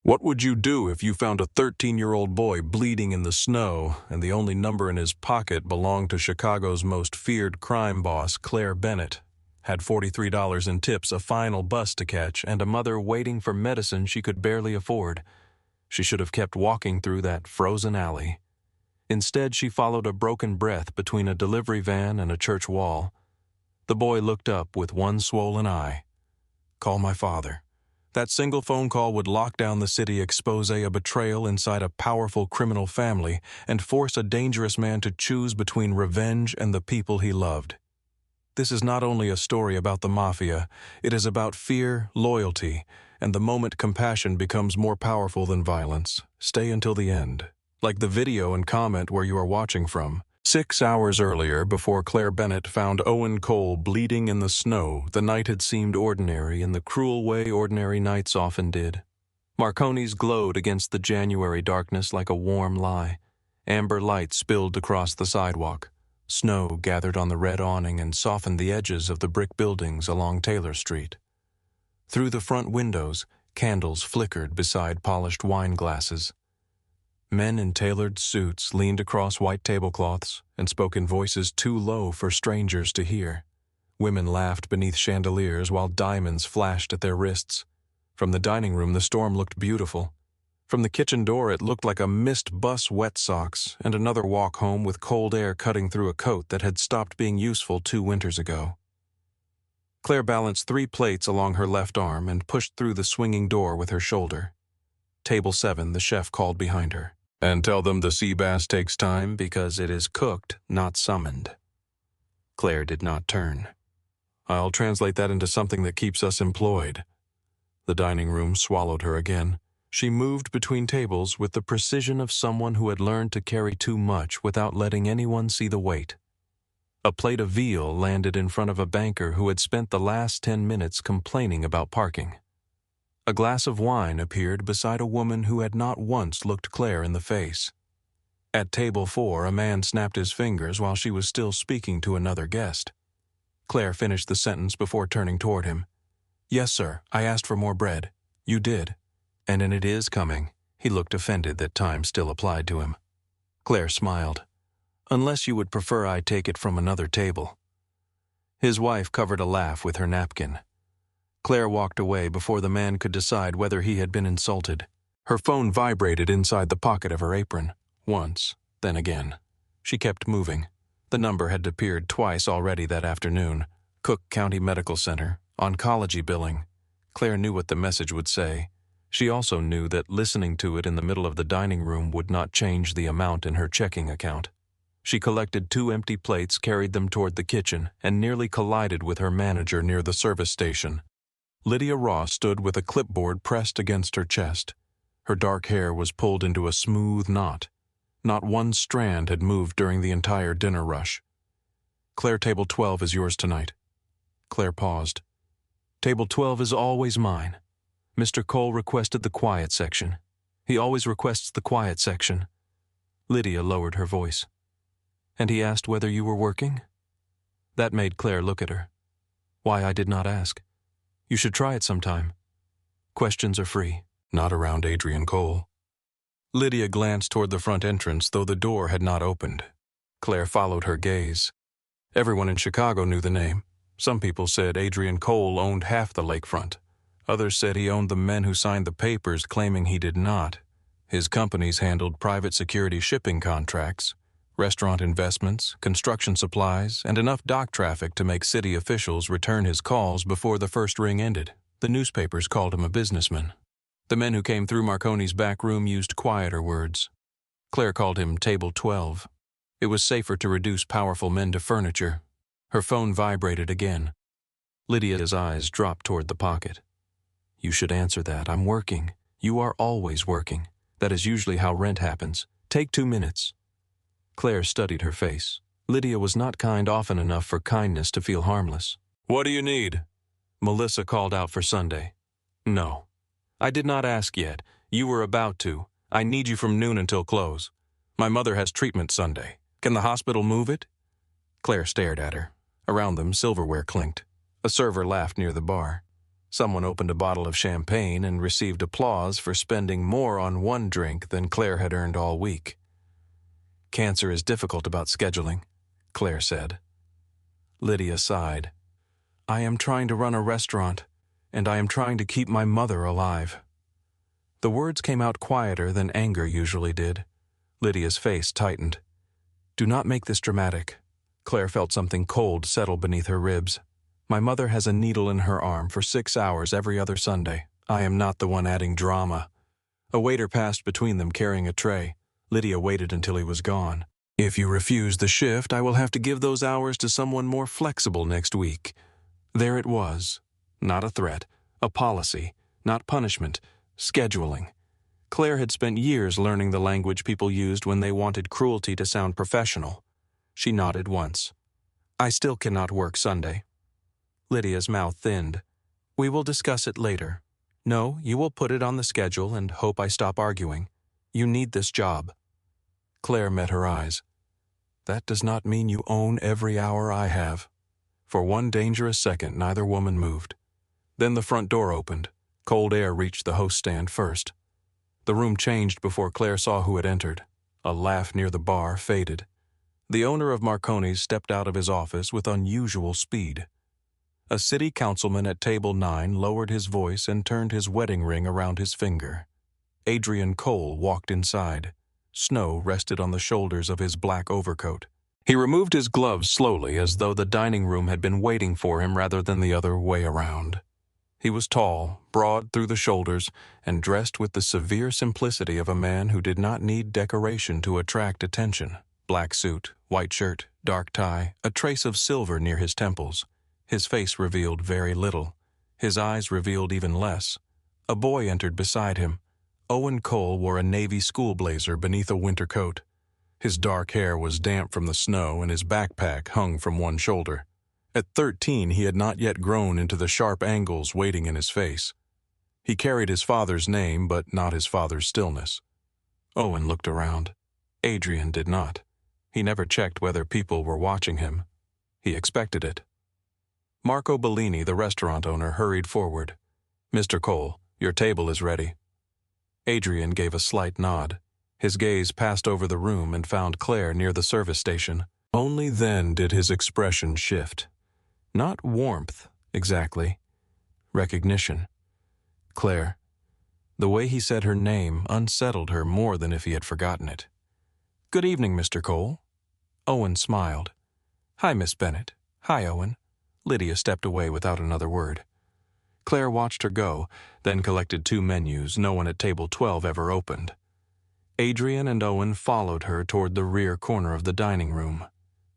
What would you do if you found a 13-year-old boy bleeding in the snow and the only number in his pocket belonged to Chicago's most feared crime boss, Claire Bennett, had $43 in tips, a final bus to catch, and a mother waiting for medicine she could barely afford? She should have kept walking through that frozen alley. Instead, she followed a broken breath between a delivery van and a church wall. The boy looked up with one swollen eye. Call my father. That single phone call would lock down the city, expose a betrayal inside a powerful criminal family, and force a dangerous man to choose between revenge and the people he loved. This is not only a story about the Mafia, it is about fear, loyalty, and the moment compassion becomes more powerful than violence. Stay until the end. Like the video and comment where you are watching from. 6 hours earlier, before Claire Bennett found Adrian Cole bleeding in the snow, the night had seemed ordinary in the cruel way ordinary nights often did. Marconi's glowed against the January darkness like a warm lie. Amber light spilled across the sidewalk. Snow gathered on the red awning and softened the edges of the brick buildings along Taylor Street. Through the front windows, candles flickered beside polished wine glasses. Men in tailored suits leaned across white tablecloths and spoke in voices too low for strangers to hear. Women laughed beneath chandeliers while diamonds flashed at their wrists. From the dining room, the storm looked beautiful. From the kitchen door, it looked like a mist bus wet socks and another walk home with cold air cutting through a coat that had stopped being useful 2 winters ago. Claire balanced 3 plates along her left arm and pushed through the swinging door with her shoulder. Table 7, the chef called behind her. And tell them the sea bass takes time because it is cooked, not summoned. Claire did not turn. I'll translate that into something that keeps us employed. The dining room swallowed her again. She moved between tables with the precision of someone who had learned to carry too much without letting anyone see the weight. A plate of veal landed in front of a banker who had spent the last 10 minutes complaining about parking. A glass of wine appeared beside a woman who had not once looked Claire in the face. At table 4, a man snapped his fingers while she was still speaking to another guest. Claire finished the sentence before turning toward him. Yes, sir, I asked for more bread. You did. And it is coming. He looked offended that time still applied to him. Claire smiled. Unless you would prefer I take it from another table. His wife covered a laugh with her napkin. Claire walked away before the man could decide whether he had been insulted. Her phone vibrated inside the pocket of her apron. Once, then again. She kept moving. The number had appeared twice already that afternoon. Cook County Medical Center, oncology billing. Claire knew what the message would say. She also knew that listening to it in the middle of the dining room would not change the amount in her checking account. She collected 2 empty plates, carried them toward the kitchen, and nearly collided with her manager near the service station. Lydia Ross stood with a clipboard pressed against her chest. Her dark hair was pulled into a smooth knot. Not one strand had moved during the entire dinner rush. Claire, table 12 is yours tonight. Claire paused. Table 12 is always mine. Mr. Cole requested the quiet section. He always requests the quiet section. Lydia lowered her voice. And he asked whether you were working? That made Claire look at her. Why, I did not ask. You should try it sometime. Questions are free. Not around Adrian Cole. Lydia glanced toward the front entrance, though the door had not opened. Claire followed her gaze. Everyone in Chicago knew the name. Some people said Adrian Cole owned half the lakefront. Others said he owned the men who signed the papers, claiming he did not. His companies handled private security shipping contracts, restaurant investments, construction supplies, and enough dock traffic to make city officials return his calls before the first ring ended. The newspapers called him a businessman. The men who came through Marconi's back room used quieter words. Claire called him Table 12. It was safer to reduce powerful men to furniture. Her phone vibrated again. Lydia's eyes dropped toward the pocket. You should answer that. I'm working. You are always working. That is usually how rent happens. Take 2 minutes. Claire studied her face. Lydia was not kind often enough for kindness to feel harmless. What do you need? Melissa called out for Sunday. No. I did not ask yet. You were about to. I need you from noon until close. My mother has treatment Sunday. Can the hospital move it? Claire stared at her. Around them, silverware clinked. A server laughed near the bar. Someone opened a bottle of champagne and received applause for spending more on one drink than Claire had earned all week. "Cancer is difficult about scheduling," Claire said. Lydia sighed. "I am trying to run a restaurant, and I am trying to keep my mother alive." The words came out quieter than anger usually did. Lydia's face tightened. "Do not make this dramatic." Claire felt something cold settle beneath her ribs. "My mother has a needle in her arm for 6 hours every other Sunday. I am not the one adding drama." A waiter passed between them carrying a tray. Lydia waited until he was gone. "If you refuse the shift, I will have to give those hours to someone more flexible next week." There it was. Not a threat, a policy, not punishment, scheduling. Claire had spent years learning the language people used when they wanted cruelty to sound professional. She nodded once. "I still cannot work Sunday." Lydia's mouth thinned. "We will discuss it later. No, you will put it on the schedule and hope I stop arguing. You need this job." Claire met her eyes. "That does not mean you own every hour I have." For one dangerous second, neither woman moved. Then the front door opened. Cold air reached the host stand first. The room changed before Claire saw who had entered. A laugh near the bar faded. The owner of Marconi's stepped out of his office with unusual speed. A city councilman at table 9 lowered his voice and turned his wedding ring around his finger. Adrian Cole walked inside. Snow rested on the shoulders of his black overcoat. He removed his gloves slowly, as though the dining room had been waiting for him rather than the other way around. He was tall, broad through the shoulders, and dressed with the severe simplicity of a man who did not need decoration to attract attention. Black suit, white shirt, dark tie, a trace of silver near his temples. His face revealed very little. His eyes revealed even less. A boy entered beside him. Owen Cole wore a navy school blazer beneath a winter coat. His dark hair was damp from the snow and his backpack hung from one shoulder. At 13, he had not yet grown into the sharp angles waiting in his face. He carried his father's name, but not his father's stillness. Owen looked around. Adrian did not. He never checked whether people were watching him. He expected it. Marco Bellini, the restaurant owner, hurried forward. "Mr. Cole, your table is ready." Adrian gave a slight nod. His gaze passed over the room and found Claire near the service station. Only then did his expression shift. Not warmth, exactly. Recognition. Claire. The way he said her name unsettled her more than if he had forgotten it. "Good evening, Mr. Cole." Owen smiled. "Hi, Miss Bennett." "Hi, Owen." Lydia stepped away without another word. Claire watched her go, then collected 2 menus no one at table 12 ever opened. Adrian and Owen followed her toward the rear corner of the dining room.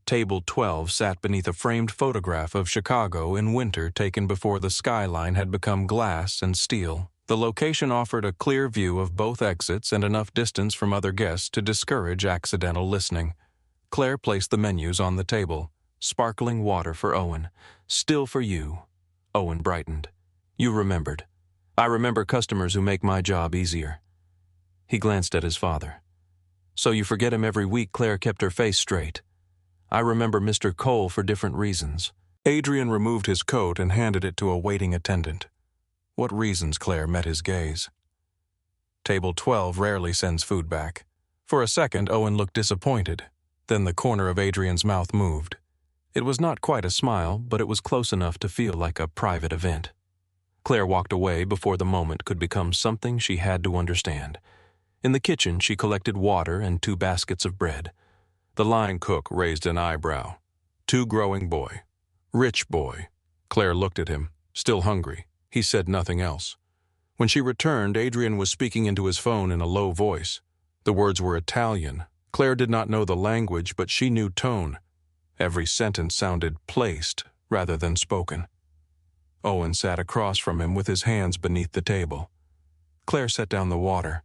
Table 12 sat beneath a framed photograph of Chicago in winter taken before the skyline had become glass and steel. The location offered a clear view of both exits and enough distance from other guests to discourage accidental listening. Claire placed the menus on the table. Sparkling water for Owen. "Still for you." Owen brightened. "You remembered. I remember customers who make my job easier." He glanced at his father. "So you forget him every week." Claire kept her face straight. "I remember Mr. Cole for different reasons." Adrian removed his coat and handed it to a waiting attendant. "What reasons?" Claire met his gaze. Table 12 rarely sends food back. For a second, Owen looked disappointed. Then the corner of Adrian's mouth moved. It was not quite a smile, but it was close enough to feel like a private event. Claire walked away before the moment could become something she had to understand. In the kitchen, she collected water and 2 baskets of bread. The line cook raised an eyebrow. "Too growing boy. Rich boy." Claire looked at him, still hungry. He said nothing else. When she returned, Adrian was speaking into his phone in a low voice. The words were Italian. Claire did not know the language, but she knew tone. Every sentence sounded placed rather than spoken. Owen sat across from him with his hands beneath the table. Claire set down the water.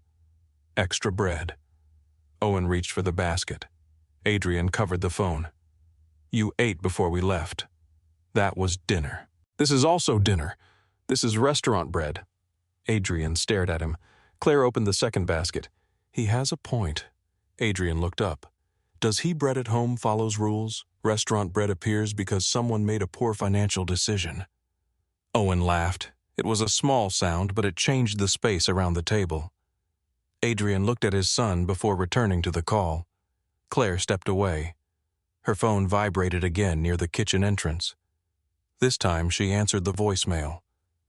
Extra bread. Owen reached for the basket. Adrian covered the phone. "You ate before we left. That was dinner." "This is also dinner. This is restaurant bread." Adrian stared at him. Claire opened the second basket. "He has a point." Adrian looked up. "Does he bread at home follows rules? Restaurant bread appears because someone made a poor financial decision." Owen laughed. It was a small sound, but it changed the space around the table. Adrian looked at his son before returning to the call. Claire stepped away. Her phone vibrated again near the kitchen entrance. This time she answered the voicemail.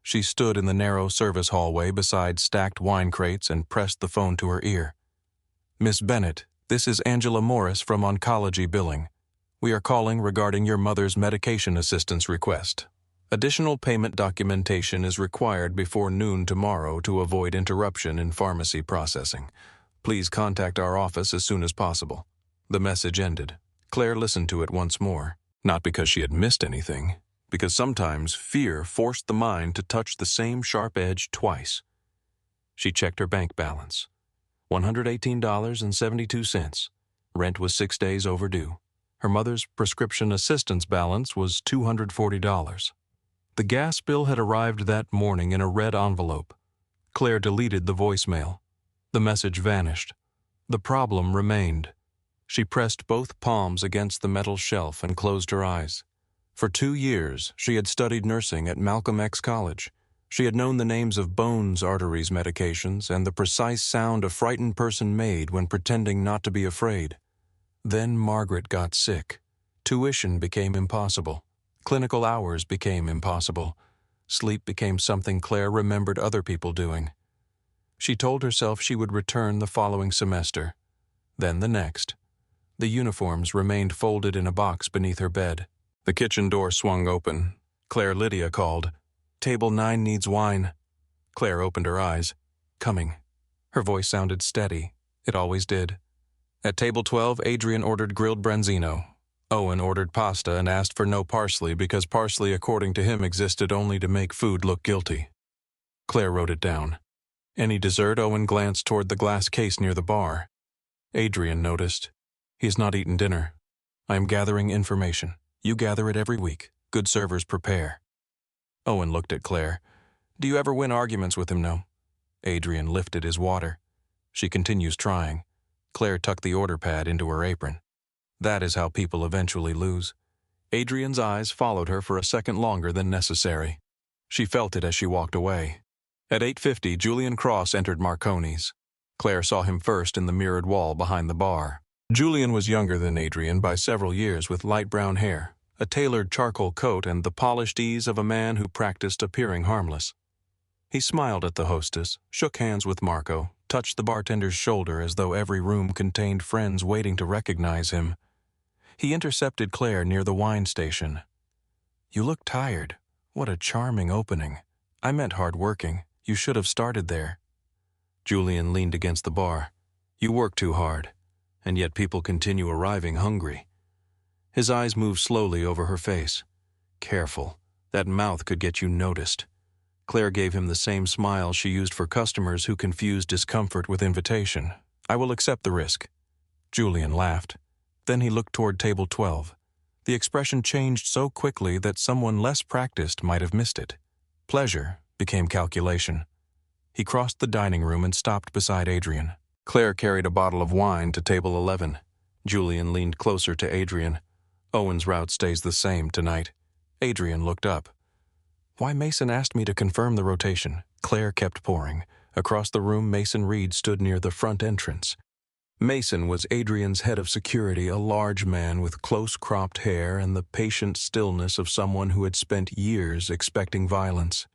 She stood in the narrow service hallway beside stacked wine crates and pressed the phone to her ear. "Miss Bennett, this is Angela Morris from Oncology Billing. We are calling regarding your mother's medication assistance request. Additional payment documentation is required before noon tomorrow to avoid interruption in pharmacy processing. Please contact our office as soon as possible." The message ended. Claire listened to it once more, not because she had missed anything, because sometimes fear forced the mind to touch the same sharp edge twice. She checked her bank balance. $118.72. Rent was 6 days overdue. Her mother's prescription assistance balance was $240. The gas bill had arrived that morning in a red envelope. Claire deleted the voicemail. The message vanished. The problem remained. She pressed both palms against the metal shelf and closed her eyes. For 2 years, she had studied nursing at Malcolm X College. She had known the names of bones, arteries, medications, and the precise sound a frightened person made when pretending not to be afraid. Then Margaret got sick. Tuition became impossible. Clinical hours became impossible. Sleep became something Claire remembered other people doing. She told herself she would return the following semester, then the next. The uniforms remained folded in a box beneath her bed. The kitchen door swung open. Claire Lydia called, "Table 9 needs wine." Claire opened her eyes. "Coming." Her voice sounded steady. It always did. At table 12, Adrian ordered grilled branzino. Owen ordered pasta and asked for no parsley because parsley, according to him, existed only to make food look guilty. Claire wrote it down. Any dessert? Owen glanced toward the glass case near the bar. Adrian noticed. "He has not eaten dinner. I am gathering information. You gather it every week. Good servers prepare." Owen looked at Claire. "Do you ever win arguments with him, no?" Adrian lifted his water. "She continues trying." Claire tucked the order pad into her apron. "That is how people eventually lose." Adrian's eyes followed her for a second longer than necessary. She felt it as she walked away. At 8:50, Julian Cross entered Marconi's. Claire saw him first in the mirrored wall behind the bar. Julian was younger than Adrian by several years, with light brown hair, a tailored charcoal coat, and the polished ease of a man who practiced appearing harmless. He smiled at the hostess, shook hands with Marco, touched the bartender's shoulder as though every room contained friends waiting to recognize him. He intercepted Claire near the wine station. "You look tired. What a charming opening. I meant hard-working. You should have started there." Julian leaned against the bar. "You work too hard, and yet people continue arriving hungry." His eyes moved slowly over her face. "Careful. That mouth could get you noticed." Claire gave him the same smile she used for customers who confused discomfort with invitation. "I will accept the risk." Julian laughed. Then he looked toward table 12. The expression changed so quickly that someone less practiced might have missed it. Pleasure became calculation. He crossed the dining room and stopped beside Adrian. Claire carried a bottle of wine to table 11. Julian leaned closer to Adrian. "Owen's route stays the same tonight." Adrian looked up. "Why, Mason asked me to confirm the rotation." Claire kept pouring. Across the room, Mason Reed stood near the front entrance. Mason was Adrian's head of security, a large man with close-cropped hair and the patient stillness of someone who had spent years expecting violence.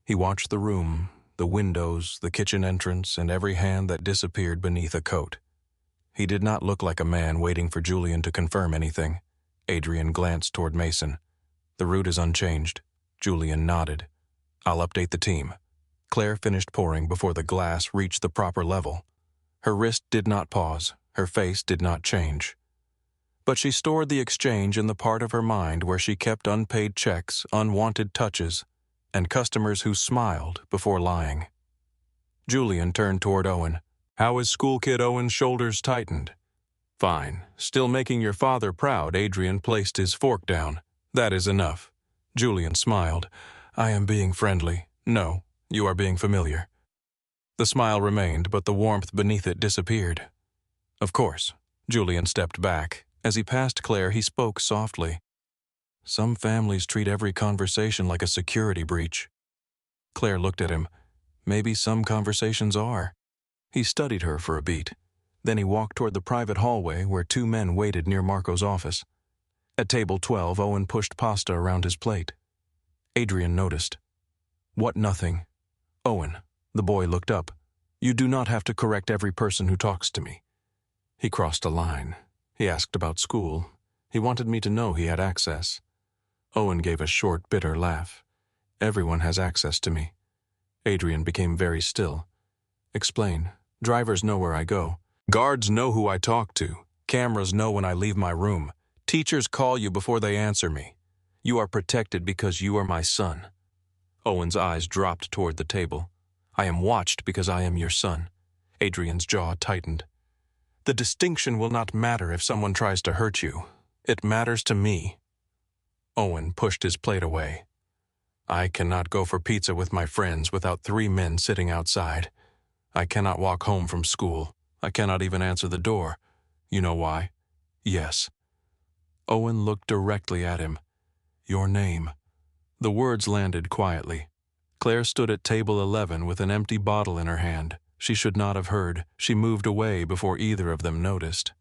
He watched the room, the windows, the kitchen entrance, and every hand that disappeared beneath a coat. He did not look like a man waiting for Julian to confirm anything. Adrian glanced toward Mason. "The route is unchanged." Julian nodded. "I'll update the team." Claire finished pouring before the glass reached the proper level. Her wrist did not pause. Her face did not change. But she stored the exchange in the part of her mind where she kept unpaid checks, unwanted touches, and customers who smiled before lying. Julian turned toward Owen. "How is school kid?" Owen's shoulders tightened. "Fine. Still making your father proud." Adrian placed his fork down. "That is enough." Julian smiled. "I am being friendly." "No, you are being familiar." The smile remained, but the warmth beneath it disappeared. "Of course." Julian stepped back. As he passed Claire, he spoke softly. "Some families treat every conversation like a security breach." Claire looked at him. Maybe some conversations are. He studied her for a beat. Then he walked toward the private hallway where two men waited near Marco's office. At table 12, Owen pushed pasta around his plate. Adrian noticed. What nothing? Owen, the boy looked up. You do not have to correct every person who talks to me. He crossed a line. He asked about school. He wanted me to know he had access. Owen gave a short, bitter laugh. Everyone has access to me. Adrian became very still. Explain. Drivers know where I go. Guards know who I talk to. Cameras know when I leave my room. Teachers call you before they answer me. You are protected because you are my son. Owen's eyes dropped toward the table. I am watched because I am your son. Adrian's jaw tightened. The distinction will not matter if someone tries to hurt you. It matters to me. Owen pushed his plate away. I cannot go for pizza with my friends without 3 men sitting outside. I cannot walk home from school. I cannot even answer the door. You know why? Yes. Owen looked directly at him. Your name. The words landed quietly. Claire stood at table 11 with an empty bottle in her hand. She should not have heard. She moved away before either of them noticed.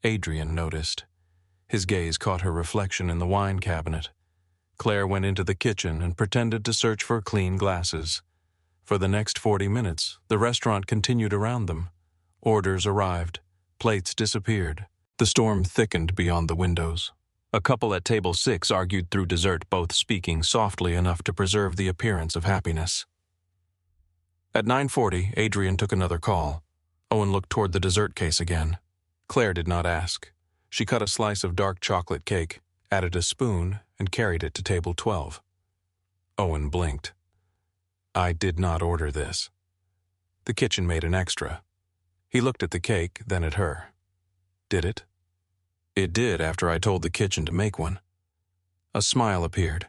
Adrian noticed. His gaze caught her reflection in the wine cabinet. Claire went into the kitchen and pretended to search for clean glasses. For the next 40 minutes, the restaurant continued around them. Orders arrived. Plates disappeared. The storm thickened beyond the windows. A couple at table 6 argued through dessert, both speaking softly enough to preserve the appearance of happiness. At 9:40, Adrian took another call. Owen looked toward the dessert case again. Claire did not ask. She cut a slice of dark chocolate cake, added a spoon, and carried it to table 12. Owen blinked. I did not order this. The kitchen made an extra. He looked at the cake, then at her. Did it? It did after I told the kitchen to make one. A smile appeared.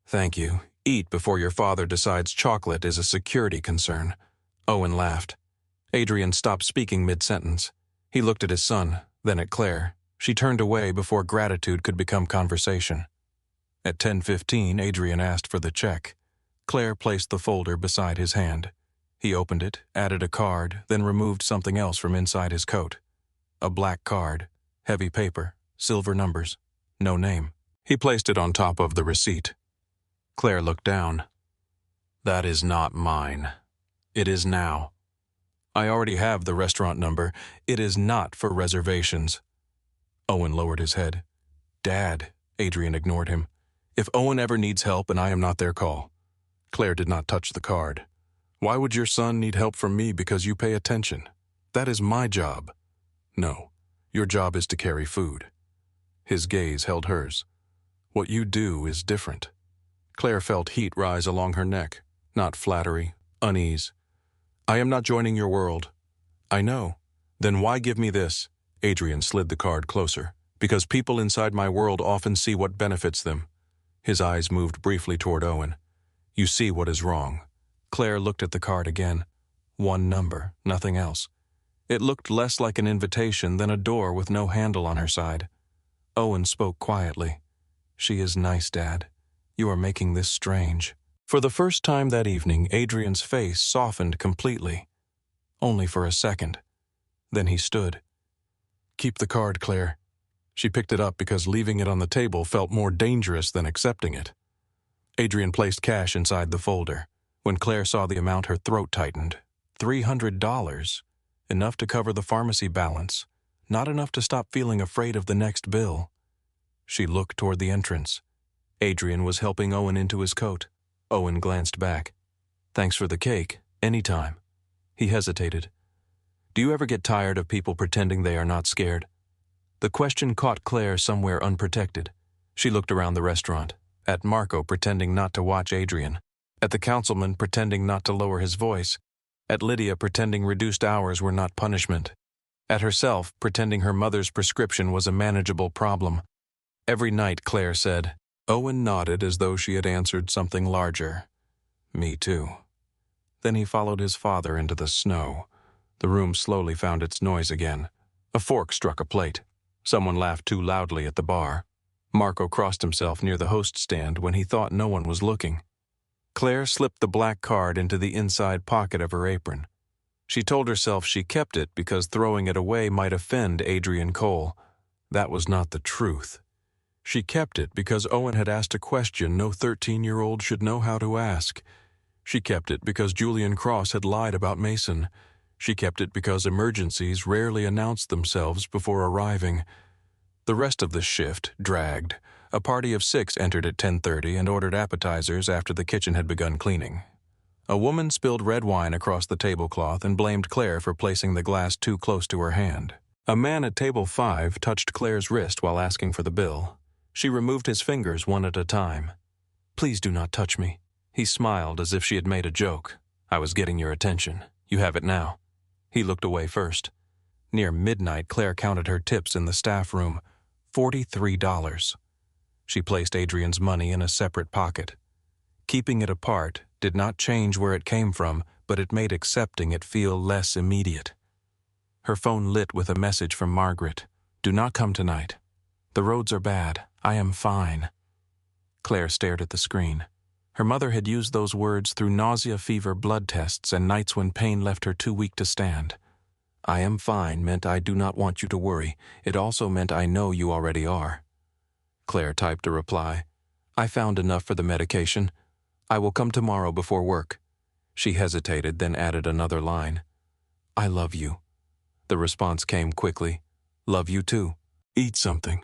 Thank you. Eat before your father decides chocolate is a security concern. Owen laughed. Adrian stopped speaking mid-sentence. He looked at his son, then at Claire. She turned away before gratitude could become conversation. At 10:15, Adrian asked for the check. Claire placed the folder beside his hand. He opened it, added a card, then removed something else from inside his coat. A black card, heavy paper, silver numbers, no name. He placed it on top of the receipt. Claire looked down. That is not mine. It is now. I already have the restaurant number. It is not for reservations. Owen lowered his head. Dad, Adrian ignored him. If Owen ever needs help and I am not their call. Claire did not touch the card. Why would your son need help from me because you pay attention? That is my job. No, your job is to carry food. His gaze held hers. What you do is different. Claire felt heat rise along her neck, not flattery, unease. I am not joining your world. I know. Then why give me this? Adrian slid the card closer. Because people inside my world often see what benefits them. His eyes moved briefly toward Owen. You see what is wrong. Claire looked at the card again. One number, nothing else. It looked less like an invitation than a door with no handle on her side. Owen spoke quietly. She is nice, Dad. You are making this strange. For the first time that evening, Adrian's face softened completely. Only for a second. Then he stood. Keep the card, Claire. She picked it up because leaving it on the table felt more dangerous than accepting it. Adrian placed cash inside the folder. When Claire saw the amount, her throat tightened. $300. Enough to cover the pharmacy balance. Not enough to stop feeling afraid of the next bill. She looked toward the entrance. Adrian was helping Owen into his coat. Owen glanced back. Thanks for the cake. Anytime. He hesitated. Do you ever get tired of people pretending they are not scared? The question caught Claire somewhere unprotected. She looked around the restaurant, at Marco pretending not to watch Adrian, at the councilman pretending not to lower his voice, at Lydia pretending reduced hours were not punishment, at herself pretending her mother's prescription was a manageable problem. Every night, Claire said. Owen nodded as though she had answered something larger. Me too. Then he followed his father into the snow. The room slowly found its noise again. A fork struck a plate. Someone laughed too loudly at the bar. Marco crossed himself near the host stand when he thought no one was looking. Claire slipped the black card into the inside pocket of her apron. She told herself she kept it because throwing it away might offend Adrian Cole. That was not the truth. She kept it because Owen had asked a question no 13-year-old should know how to ask. She kept it because Julian Cross had lied about Mason. She kept it because emergencies rarely announced themselves before arriving. The rest of the shift dragged. A party of 6 entered at 10:30 and ordered appetizers after the kitchen had begun cleaning. A woman spilled red wine across the tablecloth and blamed Claire for placing the glass too close to her hand. A man at table 5 touched Claire's wrist while asking for the bill. She removed his fingers one at a time. "Please do not touch me." He smiled as if she had made a joke. "I was getting your attention. You have it now." He looked away first. Near midnight, Claire counted her tips in the staff room. $43. She placed Adrian's money in a separate pocket. Keeping it apart did not change where it came from, but it made accepting it feel less immediate. Her phone lit with a message from Margaret. "Do not come tonight. The roads are bad. I am fine." Claire stared at the screen. Her mother had used those words through nausea, fever, blood tests, and nights when pain left her too weak to stand. "I am fine" meant I do not want you to worry. It also meant I know you already are. Claire typed a reply. "I found enough for the medication. I will come tomorrow before work." She hesitated, then added another line. "I love you." The response came quickly. "Love you too. Eat something."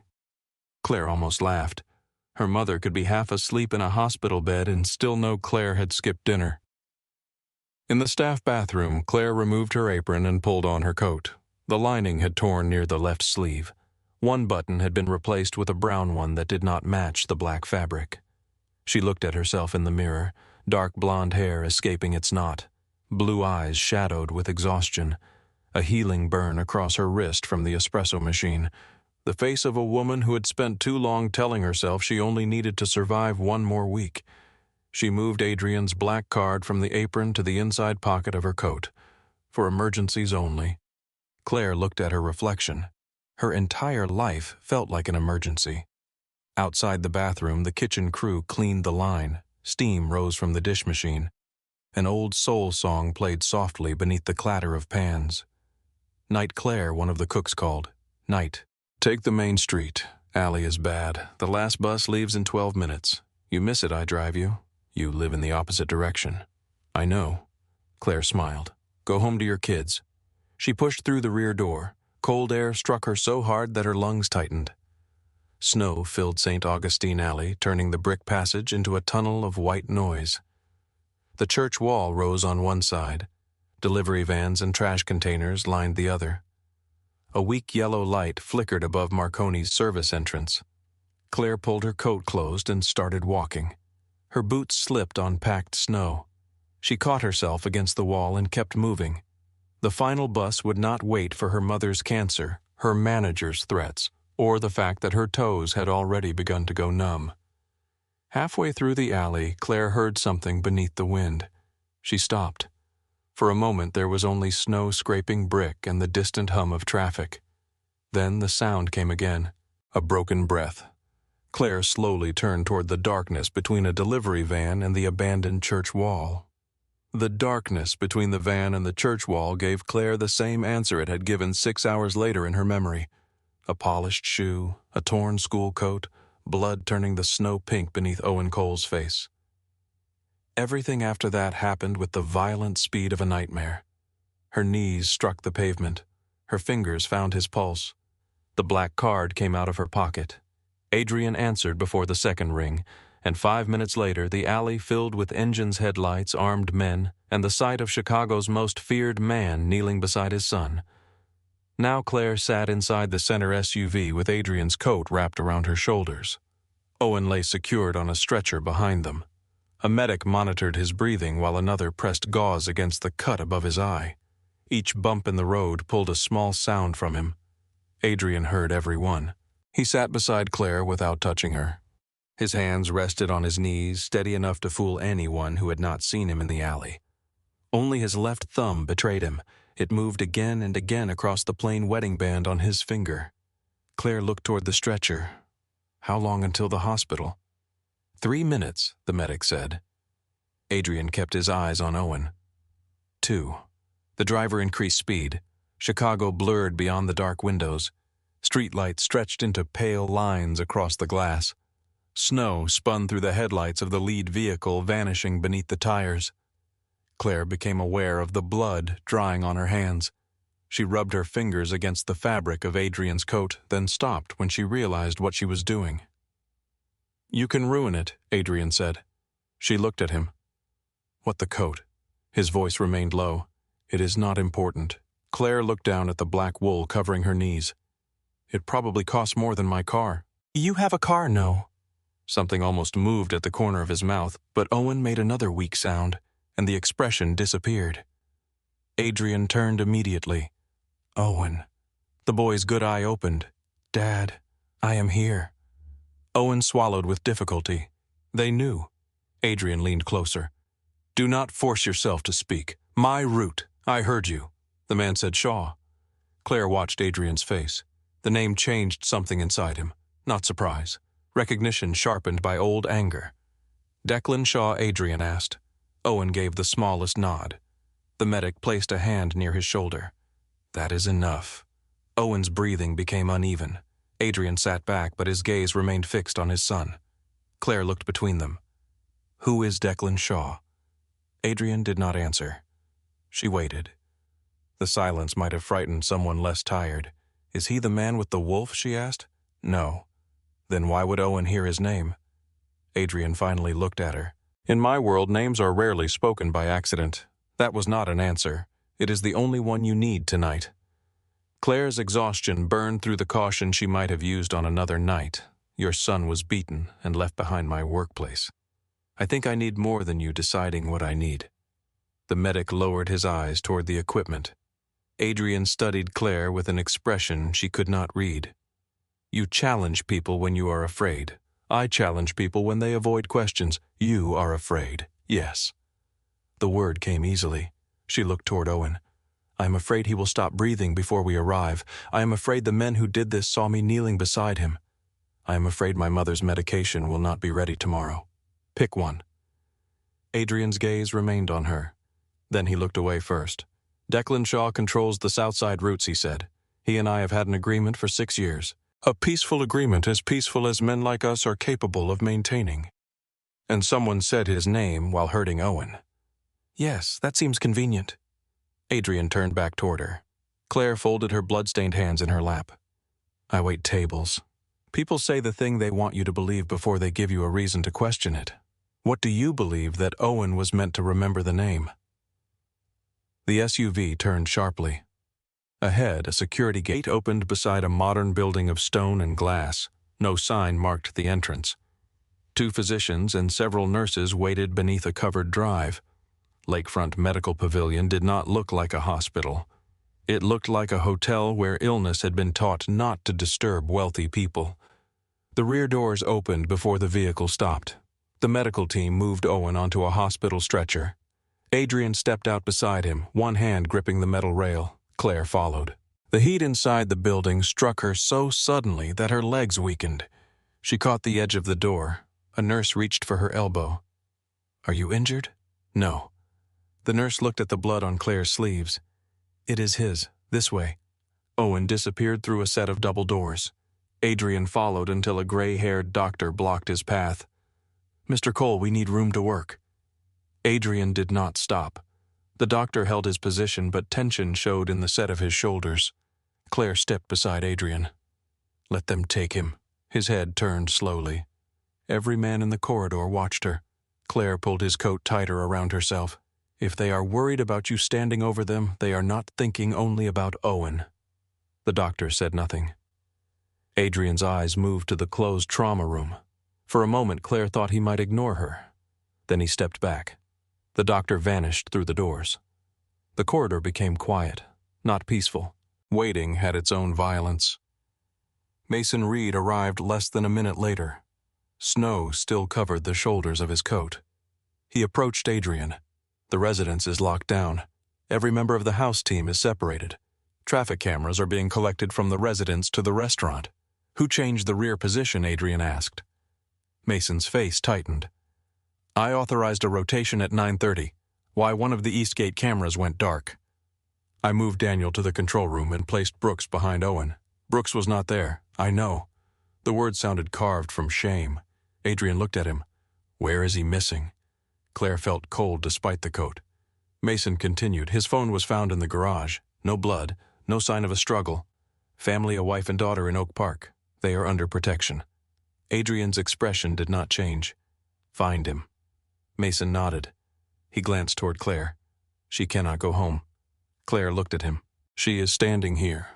Claire almost laughed. Her mother could be half asleep in a hospital bed and still know Claire had skipped dinner. In the staff bathroom, Claire removed her apron and pulled on her coat. The lining had torn near the left sleeve. One button had been replaced with a brown one that did not match the black fabric. She looked at herself in the mirror, dark blonde hair escaping its knot, blue eyes shadowed with exhaustion, a healing burn across her wrist from the espresso machine, the face of a woman who had spent too long telling herself she only needed to survive one more week. She moved Adrian's black card from the apron to the inside pocket of her coat. For emergencies only. Claire looked at her reflection. Her entire life felt like an emergency. Outside the bathroom, the kitchen crew cleaned the line. Steam rose from the dish machine. An old soul song played softly beneath the clatter of pans. "Night, Claire," one of the cooks called. "Night. Take the main street. Alley is bad. The last bus leaves in 12 minutes. You miss it, I drive you. You live in the opposite direction." "I know." Claire smiled. "Go home to your kids." She pushed through the rear door. Cold air struck her so hard that her lungs tightened. Snow filled St. Augustine Alley, turning the brick passage into a tunnel of white noise. The church wall rose on one side. Delivery vans and trash containers lined the other. A weak yellow light flickered above Marconi's service entrance. Claire pulled her coat closed and started walking. Her boots slipped on packed snow. She caught herself against the wall and kept moving. The final bus would not wait for her mother's cancer, her manager's threats, or the fact that her toes had already begun to go numb. Halfway through the alley, Claire heard something beneath the wind. She stopped. For a moment there was only snow scraping brick and the distant hum of traffic. Then the sound came again, a broken breath. Claire slowly turned toward the darkness between a delivery van and the abandoned church wall. The darkness between the van and the church wall gave Claire the same answer it had given 6 hours later in her memory. A polished shoe, a torn school coat, blood turning the snow pink beneath Owen Cole's face. Everything after that happened with the violent speed of a nightmare. Her knees struck the pavement. Her fingers found his pulse. The black card came out of her pocket. Adrian answered before the second ring, and 5 minutes later the alley filled with engines, headlights, armed men, and the sight of Chicago's most feared man kneeling beside his son. Now Claire sat inside the center SUV with Adrian's coat wrapped around her shoulders. Owen lay secured on a stretcher behind them. A medic monitored his breathing while another pressed gauze against the cut above his eye. Each bump in the road pulled a small sound from him. Adrian heard every one. He sat beside Claire without touching her. His hands rested on his knees, steady enough to fool anyone who had not seen him in the alley. Only his left thumb betrayed him. It moved again and again across the plain wedding band on his finger. Claire looked toward the stretcher. How long until the hospital? 3 minutes, the medic said. Adrian kept his eyes on Owen. 2. The driver increased speed. Chicago blurred beyond the dark windows. Streetlights stretched into pale lines across the glass. Snow spun through the headlights of the lead vehicle, vanishing beneath the tires. Claire became aware of the blood drying on her hands. She rubbed her fingers against the fabric of Adrian's coat, then stopped when she realized what she was doing. "You can ruin it," Adrian said. She looked at him. "What, the coat?" His voice remained low. "It is not important." Claire looked down at the black wool covering her knees. "It probably costs more than my car." "You have a car, no?" Something almost moved at the corner of his mouth, but Owen made another weak sound, and the expression disappeared. Adrian turned immediately. "Owen." The boy's good eye opened. "Dad, I am here." Owen swallowed with difficulty. They knew. Adrian leaned closer. "Do not force yourself to speak. My route. I heard you." The man said Shaw. Claire watched Adrian's face. The name changed something inside him. Not surprise. Recognition sharpened by old anger. "Declan Shaw," Adrian asked. Owen gave the smallest nod. The medic placed a hand near his shoulder. "That is enough." Owen's breathing became uneven. Adrian sat back, but his gaze remained fixed on his son. Claire looked between them. "Who is Declan Shaw?" Adrian did not answer. She waited. The silence might have frightened someone less tired. "Is he the man with the wolf?" she asked. "No." Then why would Owen hear his name? Adrian finally looked at her. "In my world, names are rarely spoken by accident." That was not an answer. "It is the only one you need tonight." Claire's exhaustion burned through the caution she might have used on another night. "Your son was beaten and left behind my workplace. I think I need more than you deciding what I need." The medic lowered his eyes toward the equipment. Adrian studied Claire with an expression she could not read. "You challenge people when you are afraid. I challenge people when they avoid questions. You are afraid. Yes." The word came easily. She looked toward Owen. "I am afraid he will stop breathing before we arrive. I am afraid the men who did this saw me kneeling beside him. I am afraid my mother's medication will not be ready tomorrow. Pick one." Adrian's gaze remained on her. Then he looked away first. "Declan Shaw controls the Southside routes," he said. "He and I have had an agreement for 6 years. A peaceful agreement, as peaceful as men like us are capable of maintaining." And someone said his name while hurting Owen. "Yes, that seems convenient." Adrian turned back toward her. Claire folded her blood-stained hands in her lap. "I wait tables. People say the thing they want you to believe before they give you a reason to question it. What do you believe that Owen was meant to remember the name?" The SUV turned sharply. Ahead, a security gate opened beside a modern building of stone and glass. No sign marked the entrance. 2 physicians and several nurses waited beneath a covered drive. Lakefront Medical Pavilion did not look like a hospital. It looked like a hotel where illness had been taught not to disturb wealthy people. The rear doors opened before the vehicle stopped. The medical team moved Owen onto a hospital stretcher. Adrian stepped out beside him, one hand gripping the metal rail. Claire followed. The heat inside the building struck her so suddenly that her legs weakened. She caught the edge of the door. A nurse reached for her elbow. "Are you injured?" "No." The nurse looked at the blood on Claire's sleeves. "It is his. This way." Owen disappeared through a set of double doors. Adrian followed until a gray-haired doctor blocked his path. "Mr. Cole, we need room to work." Adrian did not stop. The doctor held his position, but tension showed in the set of his shoulders. Claire stepped beside Adrian. "Let them take him." His head turned slowly. Every man in the corridor watched her. Claire pulled his coat tighter around herself. "If they are worried about you standing over them, they are not thinking only about Owen." The doctor said nothing. Adrian's eyes moved to the closed trauma room. For a moment, Claire thought he might ignore her. Then he stepped back. The doctor vanished through the doors. The corridor became quiet, not peaceful. Waiting had its own violence. Mason Reed arrived less than a minute later. Snow still covered the shoulders of his coat. He approached Adrian. "The residence is locked down. Every member of the house team is separated. Traffic cameras are being collected from the residence to the restaurant." "Who changed the rear position?" Adrian asked. Mason's face tightened. I authorized a rotation at 9:30. Why one of the Eastgate cameras went dark. I moved Daniel to the control room and placed Brooks behind Owen. Brooks was not there, I know. The words sounded carved from shame. Adrian looked at him. Where is he missing? Claire felt cold despite the coat. Mason continued. His phone was found in the garage. No blood, no sign of a struggle. Family, a wife and daughter in Oak Park. They are under protection. Adrian's expression did not change. Find him. Mason nodded. He glanced toward Claire. She cannot go home. Claire looked at him. She is standing here.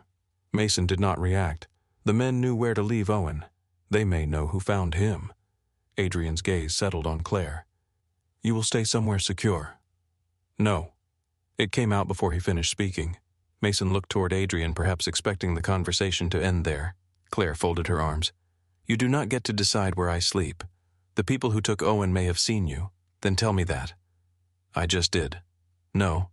Mason did not react. The men knew where to leave Owen. They may know who found him. Adrian's gaze settled on Claire. You will stay somewhere secure. No. It came out before he finished speaking. Mason looked toward Adrian, perhaps expecting the conversation to end there. Claire folded her arms. You do not get to decide where I sleep. The people who took Owen may have seen you. Then tell me that. I just did. No.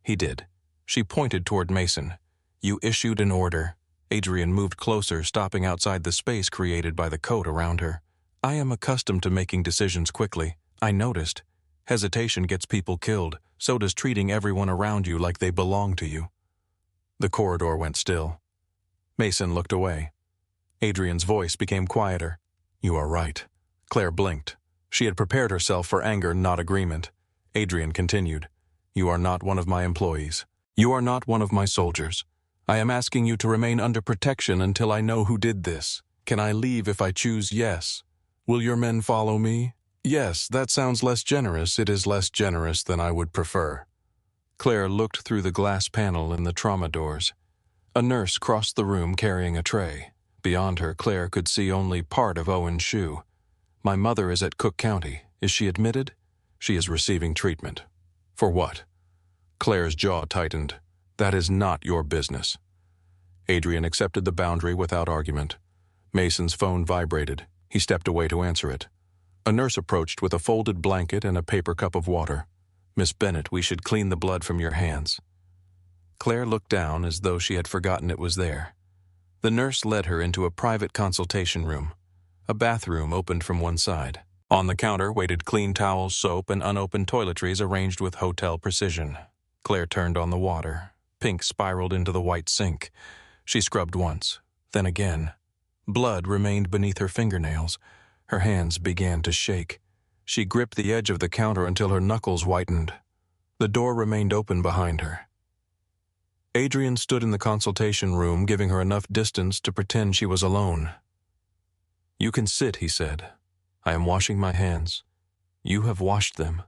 He did. She pointed toward Mason. You issued an order. Adrian moved closer, stopping outside the space created by the coat around her. I am accustomed to making decisions quickly. I noticed. Hesitation gets people killed. So does treating everyone around you like they belong to you. The corridor went still. Mason looked away. Adrian's voice became quieter. You are right. Claire blinked. She had prepared herself for anger, not agreement. Adrian continued. You are not one of my employees. You are not one of my soldiers. I am asking you to remain under protection until I know who did this. Can I leave if I choose yes? Will your men follow me? Yes, that sounds less generous. It is less generous than I would prefer. Claire looked through the glass panel in the trauma doors. A nurse crossed the room carrying a tray. Beyond her, Claire could see only part of Owen's shoe. My mother is at Cook County. Is she admitted? She is receiving treatment. For what? Claire's jaw tightened. That is not your business. Adrian accepted the boundary without argument. Mason's phone vibrated. He stepped away to answer it. A nurse approached with a folded blanket and a paper cup of water. Miss Bennett, we should clean the blood from your hands. Claire looked down as though she had forgotten it was there. The nurse led her into a private consultation room. A bathroom opened from one side. On the counter waited clean towels, soap, and unopened toiletries arranged with hotel precision. Claire turned on the water. Pink spiraled into the white sink. She scrubbed once, then again. Blood remained beneath her fingernails. Her hands began to shake. She gripped the edge of the counter until her knuckles whitened. The door remained open behind her. Adrian stood in the consultation room, giving her enough distance to pretend she was alone. You can sit, he said. I am washing my hands. You have washed them.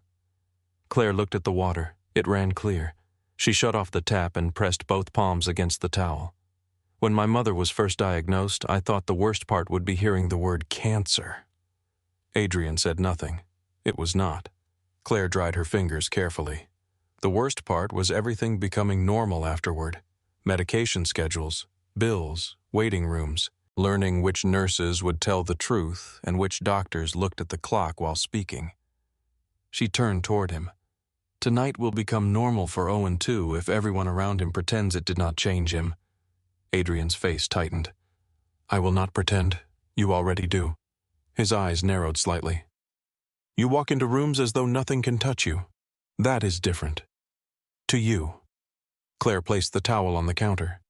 Claire looked at the water. It ran clear. She shut off the tap and pressed both palms against the towel. When my mother was first diagnosed, I thought the worst part would be hearing the word cancer. Adrian said nothing. It was not. Claire dried her fingers carefully. The worst part was everything becoming normal afterward. Medication schedules, bills, waiting rooms, learning which nurses would tell the truth and which doctors looked at the clock while speaking. She turned toward him. Tonight will become normal for Owen too if everyone around him pretends it did not change him. Adrian's face tightened. I will not pretend. You already do. His eyes narrowed slightly. You walk into rooms as though nothing can touch you. That is different. To you. Claire placed the towel on the counter.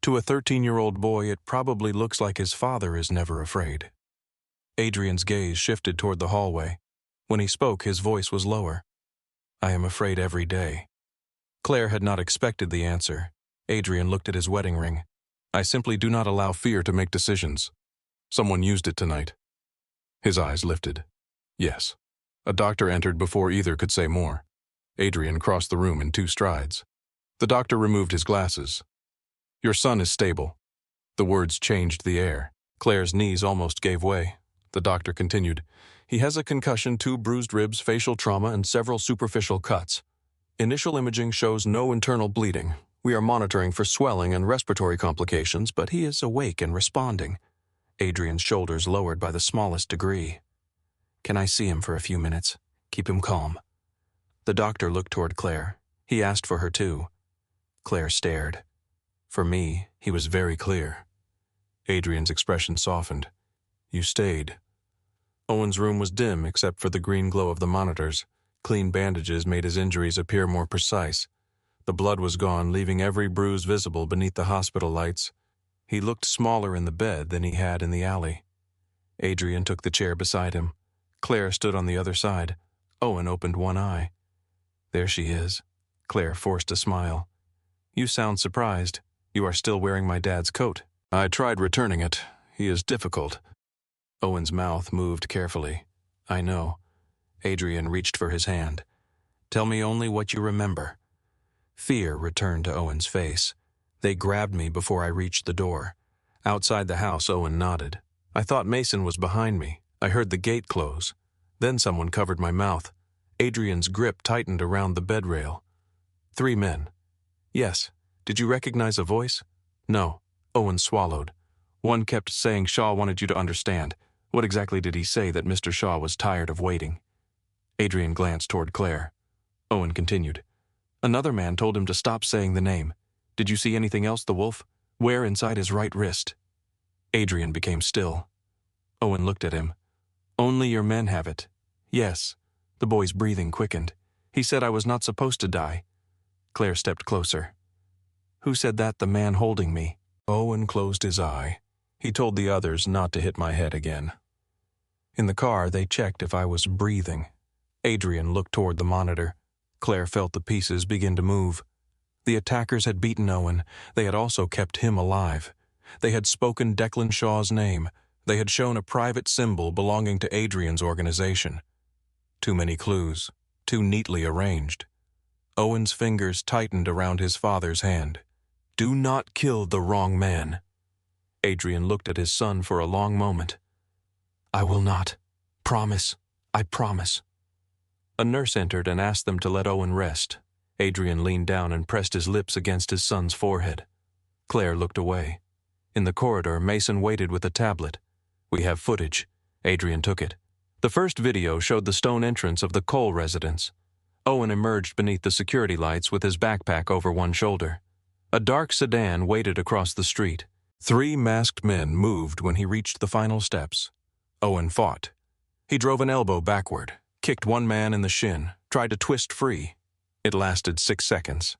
To a 13-year-old boy, it probably looks like his father is never afraid. Adrian's gaze shifted toward the hallway. When he spoke, his voice was lower. I am afraid every day. Claire had not expected the answer. Adrian looked at his wedding ring. I simply do not allow fear to make decisions. Someone used it tonight. His eyes lifted. Yes. A doctor entered before either could say more. Adrian crossed the room in 2 strides. The doctor removed his glasses. Your son is stable. The words changed the air. Claire's knees almost gave way. The doctor continued. He has a concussion, 2 bruised ribs, facial trauma, and several superficial cuts. Initial imaging shows no internal bleeding. We are monitoring for swelling and respiratory complications, but he is awake and responding. Adrian's shoulders lowered by the smallest degree. Can I see him for a few minutes? Keep him calm. The doctor looked toward Claire. He asked for her too. Claire stared. For me, he was very clear. Adrian's expression softened. You stayed. Owen's room was dim except for the green glow of the monitors. Clean bandages made his injuries appear more precise. The blood was gone, leaving every bruise visible beneath the hospital lights. He looked smaller in the bed than he had in the alley. Adrian took the chair beside him. Claire stood on the other side. Owen opened one eye. "There she is." Claire forced a smile. "You sound surprised. You are still wearing my dad's coat." "I tried returning it. He is difficult." Owen's mouth moved carefully. "I know." Adrian reached for his hand. "Tell me only what you remember." Fear returned to Owen's face. "They grabbed me before I reached the door." Outside the house, Owen nodded. "I thought Mason was behind me. I heard the gate close. Then someone covered my mouth. Adrian's grip tightened around the bed rail." "3 men." "Yes. Did you recognize a voice?" "No." Owen swallowed. "One kept saying Shaw wanted you to understand. What exactly did he say that Mr. Shaw was tired of waiting?" Adrian glanced toward Claire. Owen continued. "Another man told him to stop saying the name. Did you see anything else the wolf? Where inside his right wrist?" Adrian became still. Owen looked at him. "Only your men have it." "Yes." The boy's breathing quickened. "He said I was not supposed to die." Claire stepped closer. "Who said that? The man holding me?" Owen closed his eye. "He told the others not to hit my head again." In the car, they checked if I was breathing. Adrian looked toward the monitor. Claire felt the pieces begin to move. The attackers had beaten Owen. They had also kept him alive. They had spoken Declan Shaw's name. They had shown a private symbol belonging to Adrian's organization. Too many clues, too neatly arranged. Owen's fingers tightened around his father's hand. "Do not kill the wrong man." Adrian looked at his son for a long moment. "I will not. Promise. I promise." A nurse entered and asked them to let Owen rest. Adrian leaned down and pressed his lips against his son's forehead. Claire looked away. In the corridor, Mason waited with a tablet. "We have footage." Adrian took it. The first video showed the stone entrance of the Cole residence. Owen emerged beneath the security lights with his backpack over one shoulder. A dark sedan waited across the street. 3 masked men moved when he reached the final steps. Owen fought. He drove an elbow backward, kicked one man in the shin, tried to twist free. It lasted 6 seconds.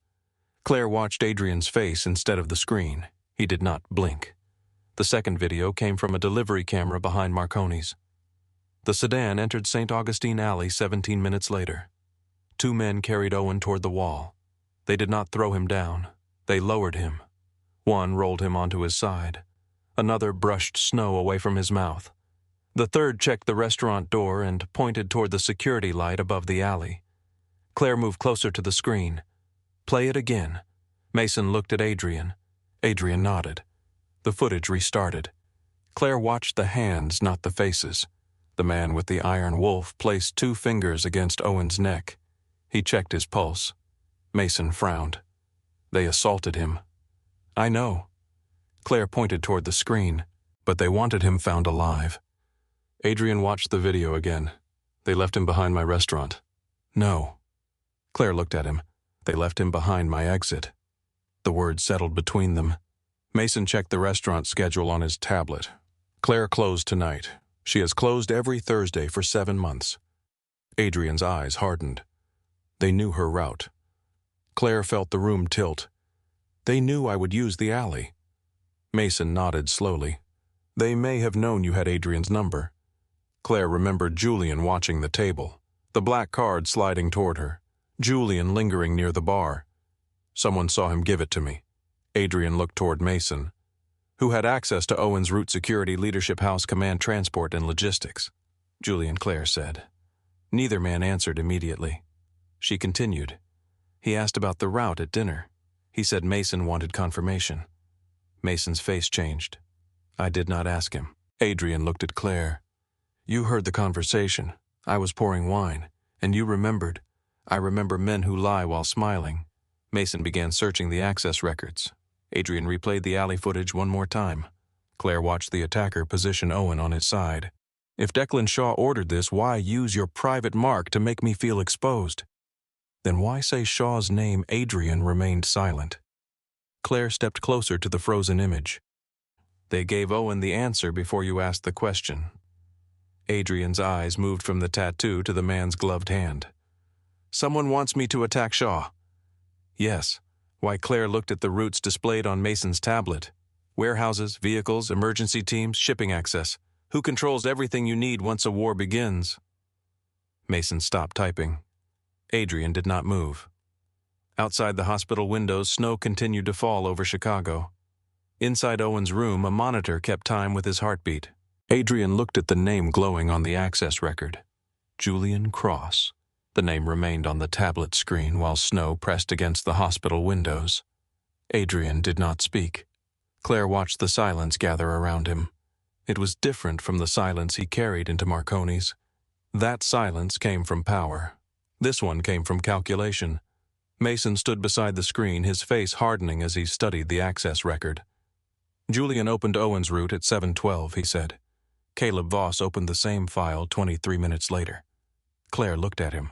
Claire watched Adrian's face instead of the screen. He did not blink. The second video came from a delivery camera behind Marconi's. The sedan entered St. Augustine Alley 17 minutes later. 2 men carried Owen toward the wall. They did not throw him down. They lowered him. One rolled him onto his side. Another brushed snow away from his mouth. The third checked the restaurant door and pointed toward the security light above the alley. Claire moved closer to the screen. "Play it again." Mason looked at Adrian. Adrian nodded. The footage restarted. Claire watched the hands, not the faces. The man with the iron wolf placed 2 fingers against Owen's neck. He checked his pulse. Mason frowned. "They assaulted him." "I know." Claire pointed toward the screen, but they wanted him found alive. Adrian watched the video again. "They left him behind my restaurant." "No." Claire looked at him. "They left him behind my exit." The words settled between them. Mason checked the restaurant schedule on his tablet. "Claire closed tonight. She has closed every Thursday for 7 months." Adrian's eyes hardened. They knew her route. Claire felt the room tilt. "They knew I would use the alley." Mason nodded slowly. "They may have known you had Adrian's number." Claire remembered Julian watching the table, the black card sliding toward her, Julian lingering near the bar. "Someone saw him give it to me." Adrian looked toward Mason, who had access to Owen's route security leadership house command transport and logistics. Julian, Claire said. Neither man answered immediately. She continued. "He asked about the route at dinner. He said Mason wanted confirmation." Mason's face changed. "I did not ask him." Adrian looked at Claire. "You heard the conversation. I was pouring wine, and you remembered. I remember men who lie while smiling." Mason began searching the access records. Adrian replayed the alley footage one more time. Claire watched the attacker position Owen on his side. "If Declan Shaw ordered this, why use your private mark to make me feel exposed? Then why say Shaw's name?" Adrian remained silent. Claire stepped closer to the frozen image. "They gave Owen the answer before you asked the question." Adrian's eyes moved from the tattoo to the man's gloved hand. "Someone wants me to attack Shaw." "Yes." Why, Claire looked at the routes displayed on Mason's tablet. Warehouses, vehicles, emergency teams, shipping access. Who controls everything you need once a war begins? Mason stopped typing. Adrian did not move. Outside the hospital windows, snow continued to fall over Chicago. Inside Owen's room, a monitor kept time with his heartbeat. Adrian looked at the name glowing on the access record. Julian Cross. The name remained on the tablet screen while snow pressed against the hospital windows. Adrian did not speak. Claire watched the silence gather around him. It was different from the silence he carried into Marconi's. That silence came from power. This one came from calculation. Mason stood beside the screen, his face hardening as he studied the access record. Julian opened Owen's route at 7:12, he said. Caleb Voss opened the same file 23 minutes later. Claire looked at him.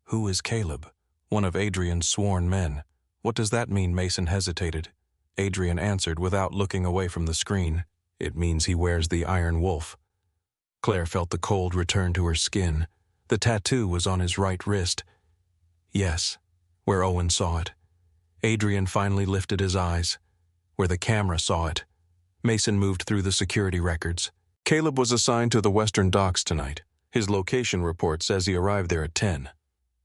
Who is Caleb? One of Adrian's sworn men. What does that mean? Mason hesitated. Adrian answered without looking away from the screen. It means he wears the Iron Wolf. Claire felt the cold return to her skin. The tattoo was on his right wrist. Yes, where Owen saw it. Adrian finally lifted his eyes. Where the camera saw it. Mason moved through the security records. Caleb was assigned to the Western Docks tonight. His location report says he arrived there at 10.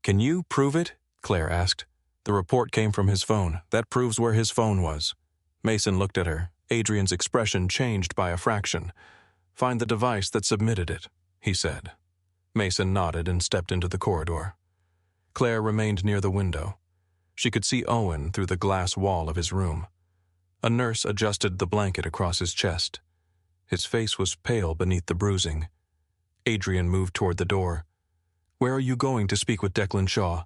Can you prove it? Claire asked. The report came from his phone. That proves where his phone was. Mason looked at her. Adrian's expression changed by a fraction. Find the device that submitted it, he said. Mason nodded and stepped into the corridor. Claire remained near the window. She could see Owen through the glass wall of his room. A nurse adjusted the blanket across his chest. His face was pale beneath the bruising. Adrian moved toward the door. Where are you going to speak with Declan Shaw?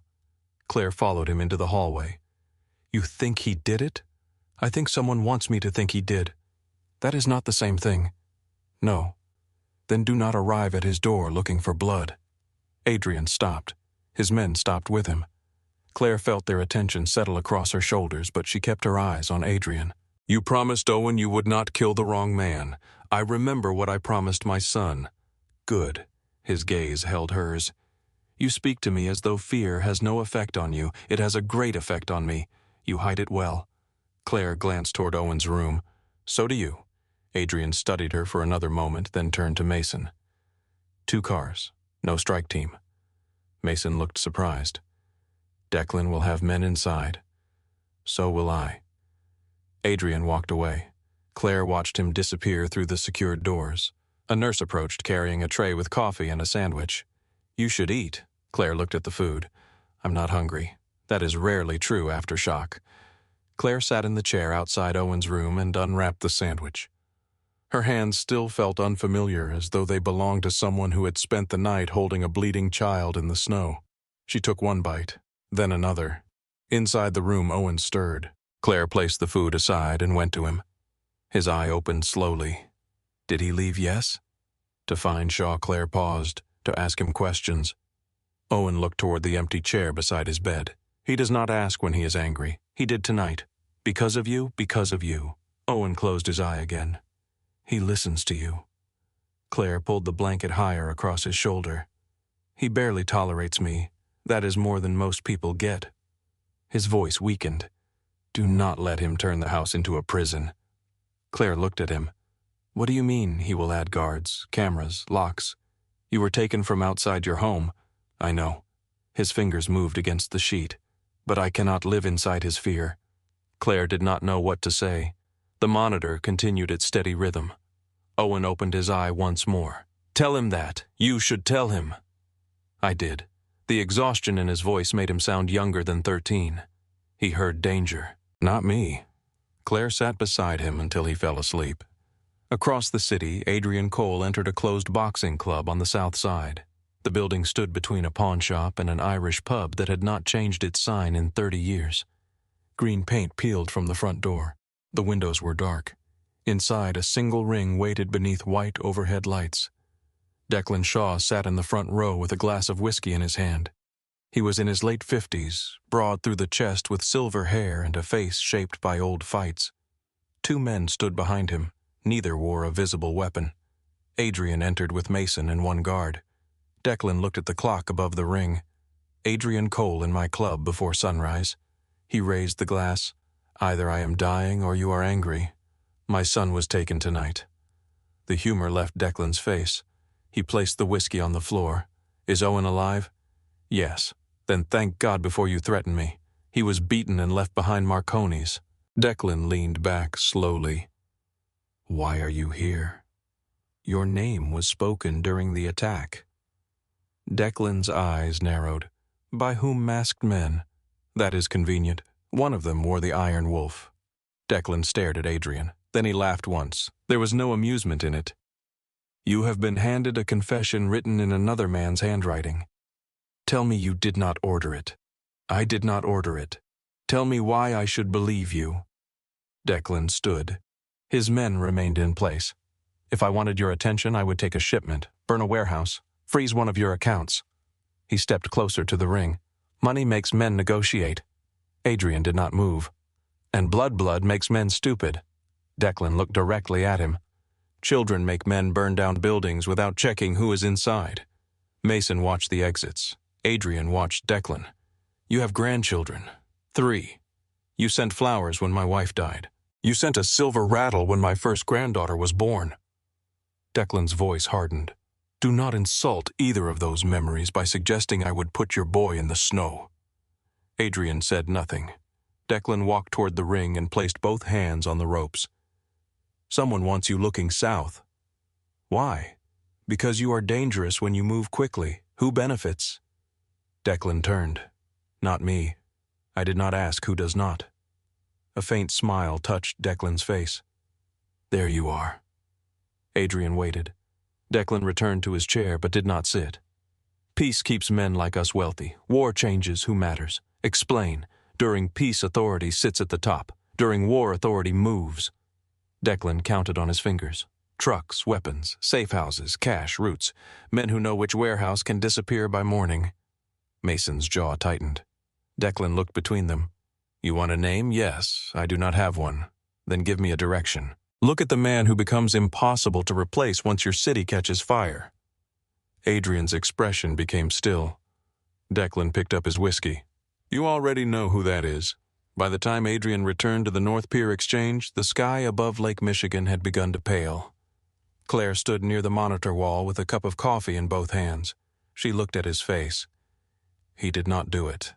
Claire followed him into the hallway. You think he did it? I think someone wants me to think he did. That is not the same thing. No. Then do not arrive at his door looking for blood. Adrian stopped. His men stopped with him. Claire felt their attention settle across her shoulders, but she kept her eyes on Adrian. You promised Owen you would not kill the wrong man. I remember what I promised my son. Good. His gaze held hers. You speak to me as though fear has no effect on you. It has a great effect on me. You hide it well. Claire glanced toward Owen's room. So do you. Adrian studied her for another moment, then turned to Mason. 2 cars. No strike team. Mason looked surprised. Declan will have men inside. So will I. Adrian walked away. Claire watched him disappear through the secured doors. A nurse approached carrying a tray with coffee and a sandwich. You should eat. Claire looked at the food. I'm not hungry. That is rarely true after shock. Claire sat in the chair outside Owen's room and unwrapped the sandwich. Her hands still felt unfamiliar, as though they belonged to someone who had spent the night holding a bleeding child in the snow. She took one bite, then another. Inside the room, Owen stirred. Claire placed the food aside and went to him. His eye opened slowly. Did he leave? Yes? To find Shaw, Claire paused, to ask him questions. Owen looked toward the empty chair beside his bed. He does not ask when he is angry. He did tonight. Because of you, because of you. Owen closed his eye again. He listens to you. Claire pulled the blanket higher across his shoulder. He barely tolerates me. That is more than most people get. His voice weakened. Do not let him turn the house into a prison. Claire looked at him. What do you mean he will add guards, cameras, locks? You were taken from outside your home. I know. His fingers moved against the sheet. But I cannot live inside his fear. Claire did not know what to say. The monitor continued its steady rhythm. Owen opened his eye once more. Tell him that. You should tell him. I did. The exhaustion in his voice made him sound younger than 13. He heard danger. Not me. Claire sat beside him until he fell asleep. Across the city, Adrian Cole entered a closed boxing club on the south side. The building stood between a pawn shop and an Irish pub that had not changed its sign in 30 years. Green paint peeled from the front door. The windows were dark. Inside, a single ring waited beneath white overhead lights. Declan Shaw sat in the front row with a glass of whiskey in his hand. He was in his late 50s, broad through the chest with silver hair and a face shaped by old fights. 2 men stood behind him. Neither wore a visible weapon. Adrian entered with Mason and one guard. Declan looked at the clock above the ring. Adrian Cole in my club before sunrise. He raised the glass. Either I am dying or you are angry. My son was taken tonight. The humor left Declan's face. He placed the whiskey on the floor. Is Owen alive? Yes. Then thank God before you threaten me. He was beaten and left behind Marconi's. Declan leaned back slowly. Why are you here? Your name was spoken during the attack. Declan's eyes narrowed. By whom masked men? That is convenient. One of them wore the Iron Wolf. Declan stared at Adrian. Then he laughed once. There was no amusement in it. You have been handed a confession written in another man's handwriting. Tell me you did not order it. I did not order it. Tell me why I should believe you. Declan stood. His men remained in place. If I wanted your attention, I would take a shipment, burn a warehouse, freeze one of your accounts. He stepped closer to the ring. Money makes men negotiate. Adrian did not move. And blood makes men stupid. Declan looked directly at him. Children make men burn down buildings without checking who is inside. Mason watched the exits. Adrian watched Declan. You have grandchildren. 3. You sent flowers when my wife died. You sent a silver rattle when my first granddaughter was born. Declan's voice hardened. Do not insult either of those memories by suggesting I would put your boy in the snow. Adrian said nothing. Declan walked toward the ring and placed both hands on the ropes. Someone wants you looking south. Why? Because you are dangerous when you move quickly. Who benefits? Declan turned. Not me. I did not ask who does not. A faint smile touched Declan's face. There you are. Adrian waited. Declan returned to his chair but did not sit. Peace keeps men like us wealthy. War changes who matters. Explain. During peace, authority sits at the top. During war, authority moves. Declan counted on his fingers. Trucks, weapons, safe houses, cash, routes. Men who know which warehouse can disappear by morning. Mason's jaw tightened. Declan looked between them. You want a name? Yes. I do not have one. Then give me a direction. Look at the man who becomes impossible to replace once your city catches fire. Adrian's expression became still. Declan picked up his whiskey. You already know who that is. By the time Adrian returned to the North Pier Exchange, the sky above Lake Michigan had begun to pale. Claire stood near the monitor wall with a cup of coffee in both hands. She looked at his face. He did not do it.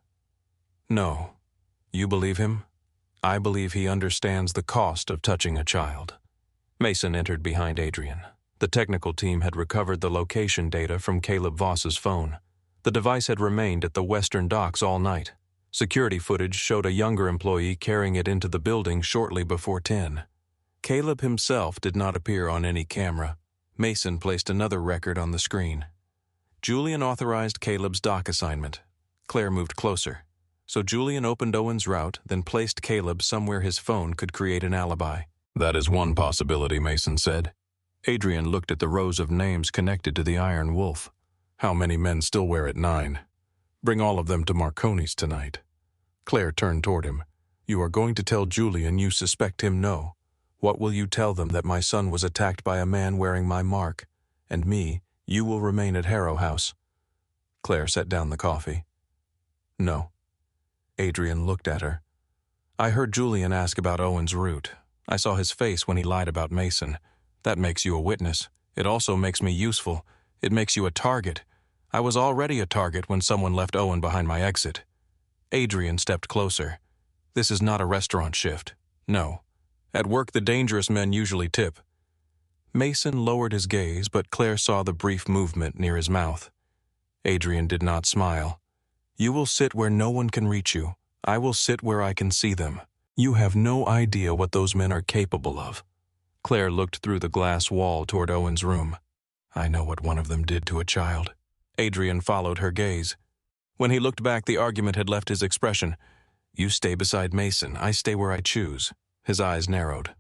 No. You believe him? I believe he understands the cost of touching a child. Mason entered behind Adrian. The technical team had recovered the location data from Caleb Voss's phone. The device had remained at the western docks all night. Security footage showed a younger employee carrying it into the building shortly before 10. Caleb himself did not appear on any camera. Mason placed another record on the screen. Julian authorized Caleb's dock assignment. Claire moved closer. So Julian opened Owen's route, then placed Caleb somewhere his phone could create an alibi. That is one possibility, Mason said. Adrian looked at the rows of names connected to the Iron Wolf. How many men still wear it 9? Bring all of them to Marconi's tonight. Claire turned toward him. You are going to tell Julian you suspect him? No. What will you tell them? That my son was attacked by a man wearing my mark? And me, you will remain at Harrow House. Claire set down the coffee. No. Adrian looked at her. I heard Julian ask about Owen's route. I saw his face when he lied about Mason. That makes you a witness. It also makes me useful. It makes you a target. I was already a target when someone left Owen behind my exit. Adrian stepped closer. This is not a restaurant shift. No. At work, the dangerous men usually tip. Mason lowered his gaze, but Claire saw the brief movement near his mouth. Adrian did not smile. You will sit where no one can reach you. I will sit where I can see them. You have no idea what those men are capable of. Claire looked through the glass wall toward Owen's room. I know what one of them did to a child. Adrian followed her gaze. When he looked back, the argument had left his expression. You stay beside Mason. I stay where I choose. His eyes narrowed.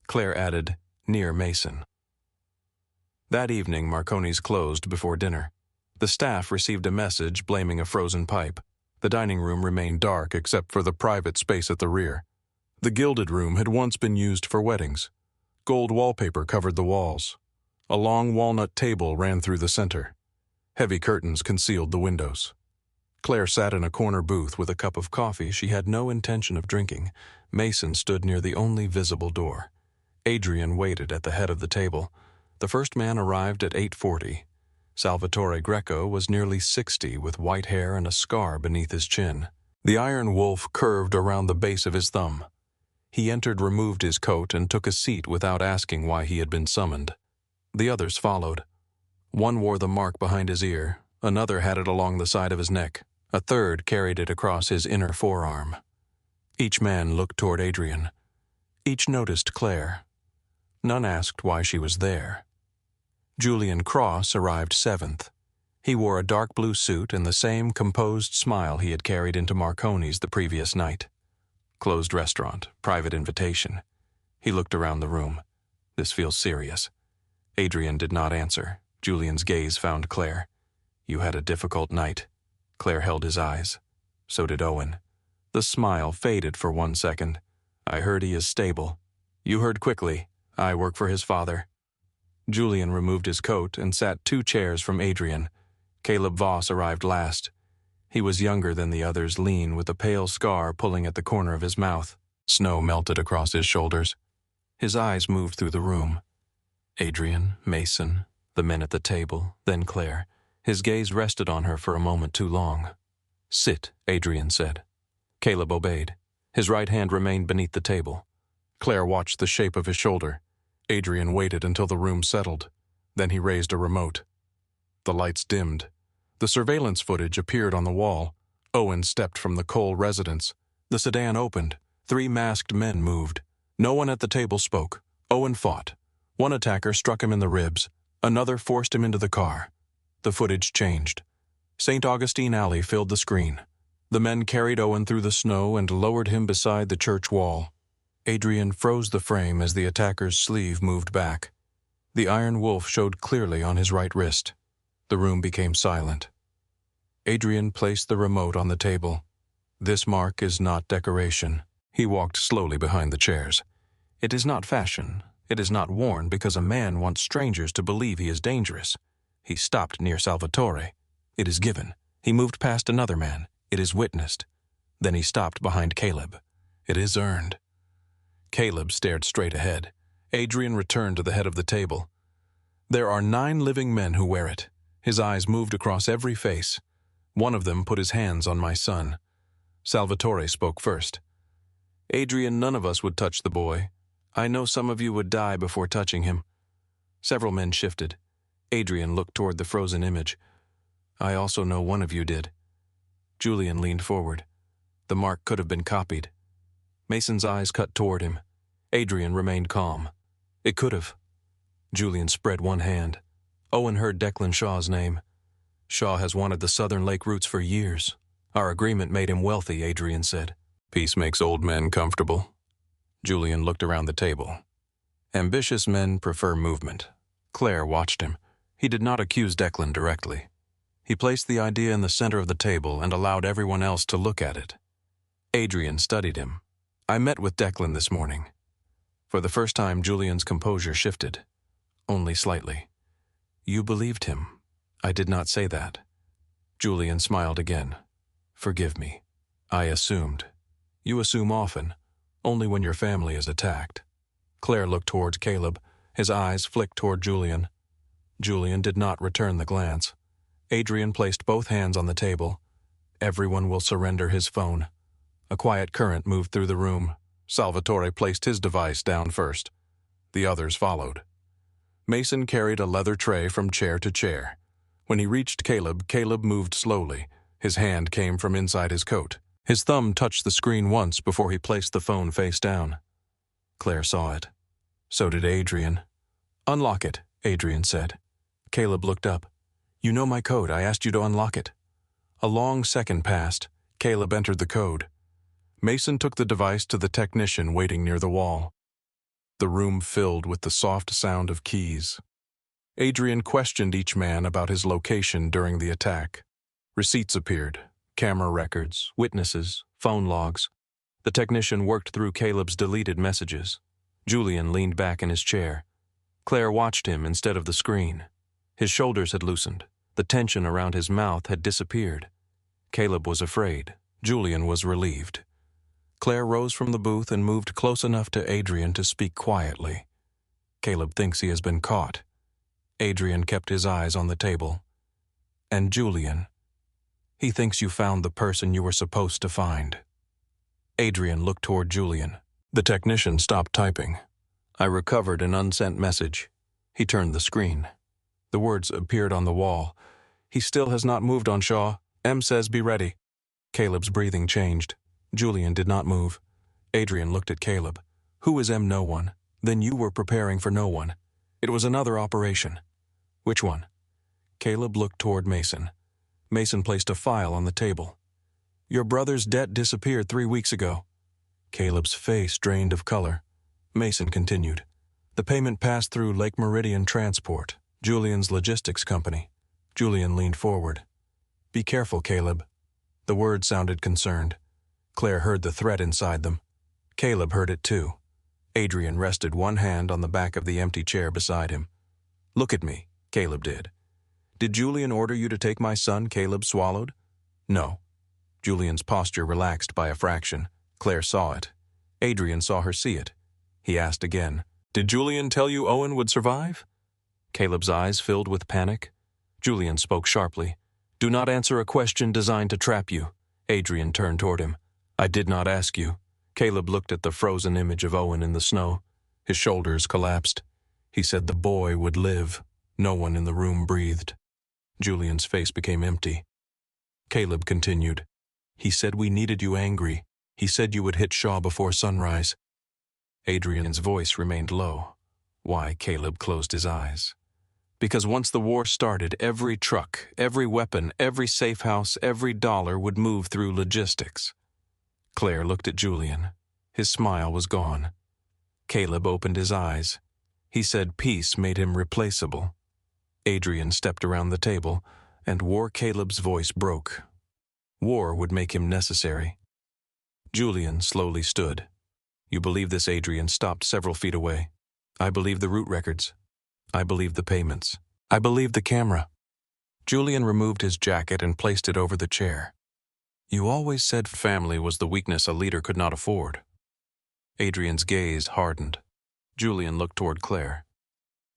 Claire added, near Mason. That evening, Marconi's closed before dinner. The staff received a message blaming a frozen pipe. The dining room remained dark except for the private space at the rear. The gilded room had once been used for weddings. Gold wallpaper covered the walls. A long walnut table ran through the center. Heavy curtains concealed the windows. Claire sat in a corner booth with a cup of coffee she had no intention of drinking. Mason stood near the only visible door. Adrian waited at the head of the table. The first man arrived at 8:40. Salvatore Greco was nearly 60 with white hair and a scar beneath his chin. The iron wolf curved around the base of his thumb. He entered, removed his coat, and took a seat without asking why he had been summoned. The others followed. One wore the mark behind his ear, another had it along the side of his neck, a third carried it across his inner forearm. Each man looked toward Adrian. Each noticed Claire. None asked why she was there. Julian Cross arrived 7th. He wore a dark blue suit and the same composed smile he had carried into Marconi's the previous night. Closed restaurant, private invitation. He looked around the room. This feels serious. Adrian did not answer. Julian's gaze found Claire. You had a difficult night. Claire held his eyes. So did Owen. The smile faded for 1 second. I heard he is stable. You heard quickly. I work for his father. Julian removed his coat and sat 2 chairs from Adrian. Caleb Voss arrived last. He was younger than the others, lean, with a pale scar pulling at the corner of his mouth. Snow melted across his shoulders. His eyes moved through the room. Adrian, Mason, the men at the table, then Claire. His gaze rested on her for a moment too long. Sit, Adrian said. Caleb obeyed. His right hand remained beneath the table. Claire watched the shape of his shoulder. Adrian waited until the room settled. Then he raised a remote. The lights dimmed. The surveillance footage appeared on the wall. Owen stepped from the Cole residence. The sedan opened. 3 masked men moved. No one at the table spoke. Owen fought. One attacker struck him in the ribs. Another forced him into the car. The footage changed. St. Augustine Alley filled the screen. The men carried Owen through the snow and lowered him beside the church wall. Adrian froze the frame as the attacker's sleeve moved back. The iron wolf showed clearly on his right wrist. The room became silent. Adrian placed the remote on the table. This mark is not decoration. He walked slowly behind the chairs. It is not fashion. It is not worn because a man wants strangers to believe he is dangerous. He stopped near Salvatore. It is given. He moved past another man. It is witnessed. Then he stopped behind Caleb. It is earned. Caleb stared straight ahead. Adrian returned to the head of the table. There are 9 living men who wear it. His eyes moved across every face. One of them put his hands on my son. Salvatore spoke first. Adrian, none of us would touch the boy. I know some of you would die before touching him. Several men shifted. Adrian looked toward the frozen image. I also know one of you did. Julian leaned forward. The mark could have been copied. Mason's eyes cut toward him. Adrian remained calm. It could have. Julian spread one hand. Owen heard Declan Shaw's name. Shaw has wanted the Southern Lake routes for years. Our agreement made him wealthy, Adrian said. Peace makes old men comfortable. Julian looked around the table. Ambitious men prefer movement. Claire watched him. He did not accuse Declan directly. He placed the idea in the center of the table and allowed everyone else to look at it. Adrian studied him. I met with Declan this morning. For the first time, Julian's composure shifted. Only slightly. You believed him. I did not say that. Julian smiled again. Forgive me. I assumed. You assume often, only when your family is attacked. Claire looked towards Caleb. His eyes flicked toward Julian. Julian did not return the glance. Adrian placed both hands on the table. Everyone will surrender his phone. A quiet current moved through the room. Salvatore placed his device down first. The others followed. Mason carried a leather tray from chair to chair. When he reached Caleb, Caleb moved slowly. His hand came from inside his coat. His thumb touched the screen once before he placed the phone face down. Claire saw it. So did Adrian. Unlock it, Adrian said. Caleb looked up. You know my code. I asked you to unlock it. A long second passed. Caleb entered the code. Mason took the device to the technician waiting near the wall. The room filled with the soft sound of keys. Adrian questioned each man about his location during the attack. Receipts appeared, camera records, witnesses, phone logs. The technician worked through Caleb's deleted messages. Julian leaned back in his chair. Claire watched him instead of the screen. His shoulders had loosened. The tension around his mouth had disappeared. Caleb was afraid. Julian was relieved. Claire rose from the booth and moved close enough to Adrian to speak quietly. Caleb thinks he has been caught. Adrian kept his eyes on the table. And Julian, he thinks you found the person you were supposed to find. Adrian looked toward Julian. The technician stopped typing. I recovered an unsent message. He turned the screen. The words appeared on the wall. He still has not moved on Shaw. M says be ready. Caleb's breathing changed. Julian did not move. Adrian looked at Caleb. Who is M? No one. Then you were preparing for no one. It was another operation. Which one? Caleb looked toward Mason. Mason placed a file on the table. Your brother's debt disappeared 3 weeks ago. Caleb's face drained of color. Mason continued. The payment passed through Lake Meridian Transport, Julian's logistics company. Julian leaned forward. Be careful, Caleb. The words sounded concerned. Claire heard the threat inside them. Caleb heard it too. Adrian rested one hand on the back of the empty chair beside him. Look at me, Caleb did. Did Julian order you to take my son? Caleb swallowed. No. Julian's posture relaxed by a fraction. Claire saw it. Adrian saw her see it. He asked again, Did Julian tell you Owen would survive? Caleb's eyes filled with panic. Julian spoke sharply. Do not answer a question designed to trap you. Adrian turned toward him. I did not ask you. Caleb looked at the frozen image of Owen in the snow. His shoulders collapsed. He said the boy would live. No one in the room breathed. Julian's face became empty. Caleb continued. He said we needed you angry. He said you would hit Shaw before sunrise. Adrian's voice remained low. Why? Caleb closed his eyes. Because once the war started, every truck, every weapon, every safe house, every dollar would move through logistics. Claire looked at Julian. His smile was gone. Caleb opened his eyes. He said peace made him replaceable. Adrian stepped around the table, and Caleb's voice broke. War would make him necessary. Julian slowly stood. You believe this? Adrian stopped several feet away. I believe the route records. I believe the payments. I believe the camera. Julian removed his jacket and placed it over the chair. You always said family was the weakness a leader could not afford. Adrian's gaze hardened. Julian looked toward Claire.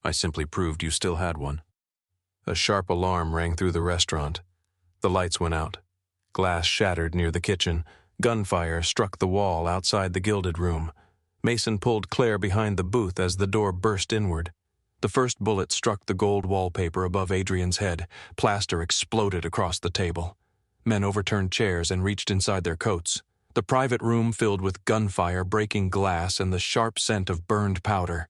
I simply proved you still had one. A sharp alarm rang through the restaurant. The lights went out. Glass shattered near the kitchen. Gunfire struck the wall outside the gilded room. Mason pulled Claire behind the booth as the door burst inward. The first bullet struck the gold wallpaper above Adrian's head. Plaster exploded across the table. Men overturned chairs and reached inside their coats. The private room filled with gunfire, breaking glass, and the sharp scent of burned powder.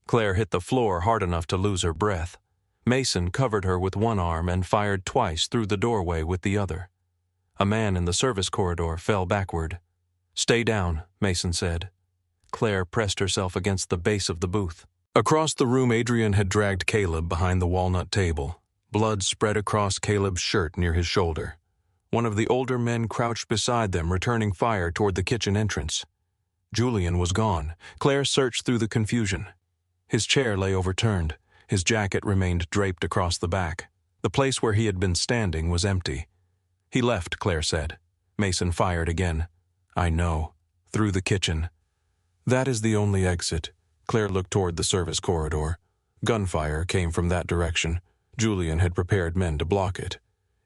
Claire hit the floor hard enough to lose her breath. Mason covered her with one arm and fired twice through the doorway with the other. A man in the service corridor fell backward. Stay down, Mason said. Claire pressed herself against the base of the booth. Across the room, Adrian had dragged Caleb behind the walnut table. Blood spread across Caleb's shirt near his shoulder. One of the older men crouched beside them, returning fire toward the kitchen entrance. Julian was gone. Claire searched through the confusion. His chair lay overturned. His jacket remained draped across the back. The place where he had been standing was empty. He left, Claire said. Mason fired again. I know. Through the kitchen. That is the only exit. Claire looked toward the service corridor. Gunfire came from that direction. Julian had prepared men to block it.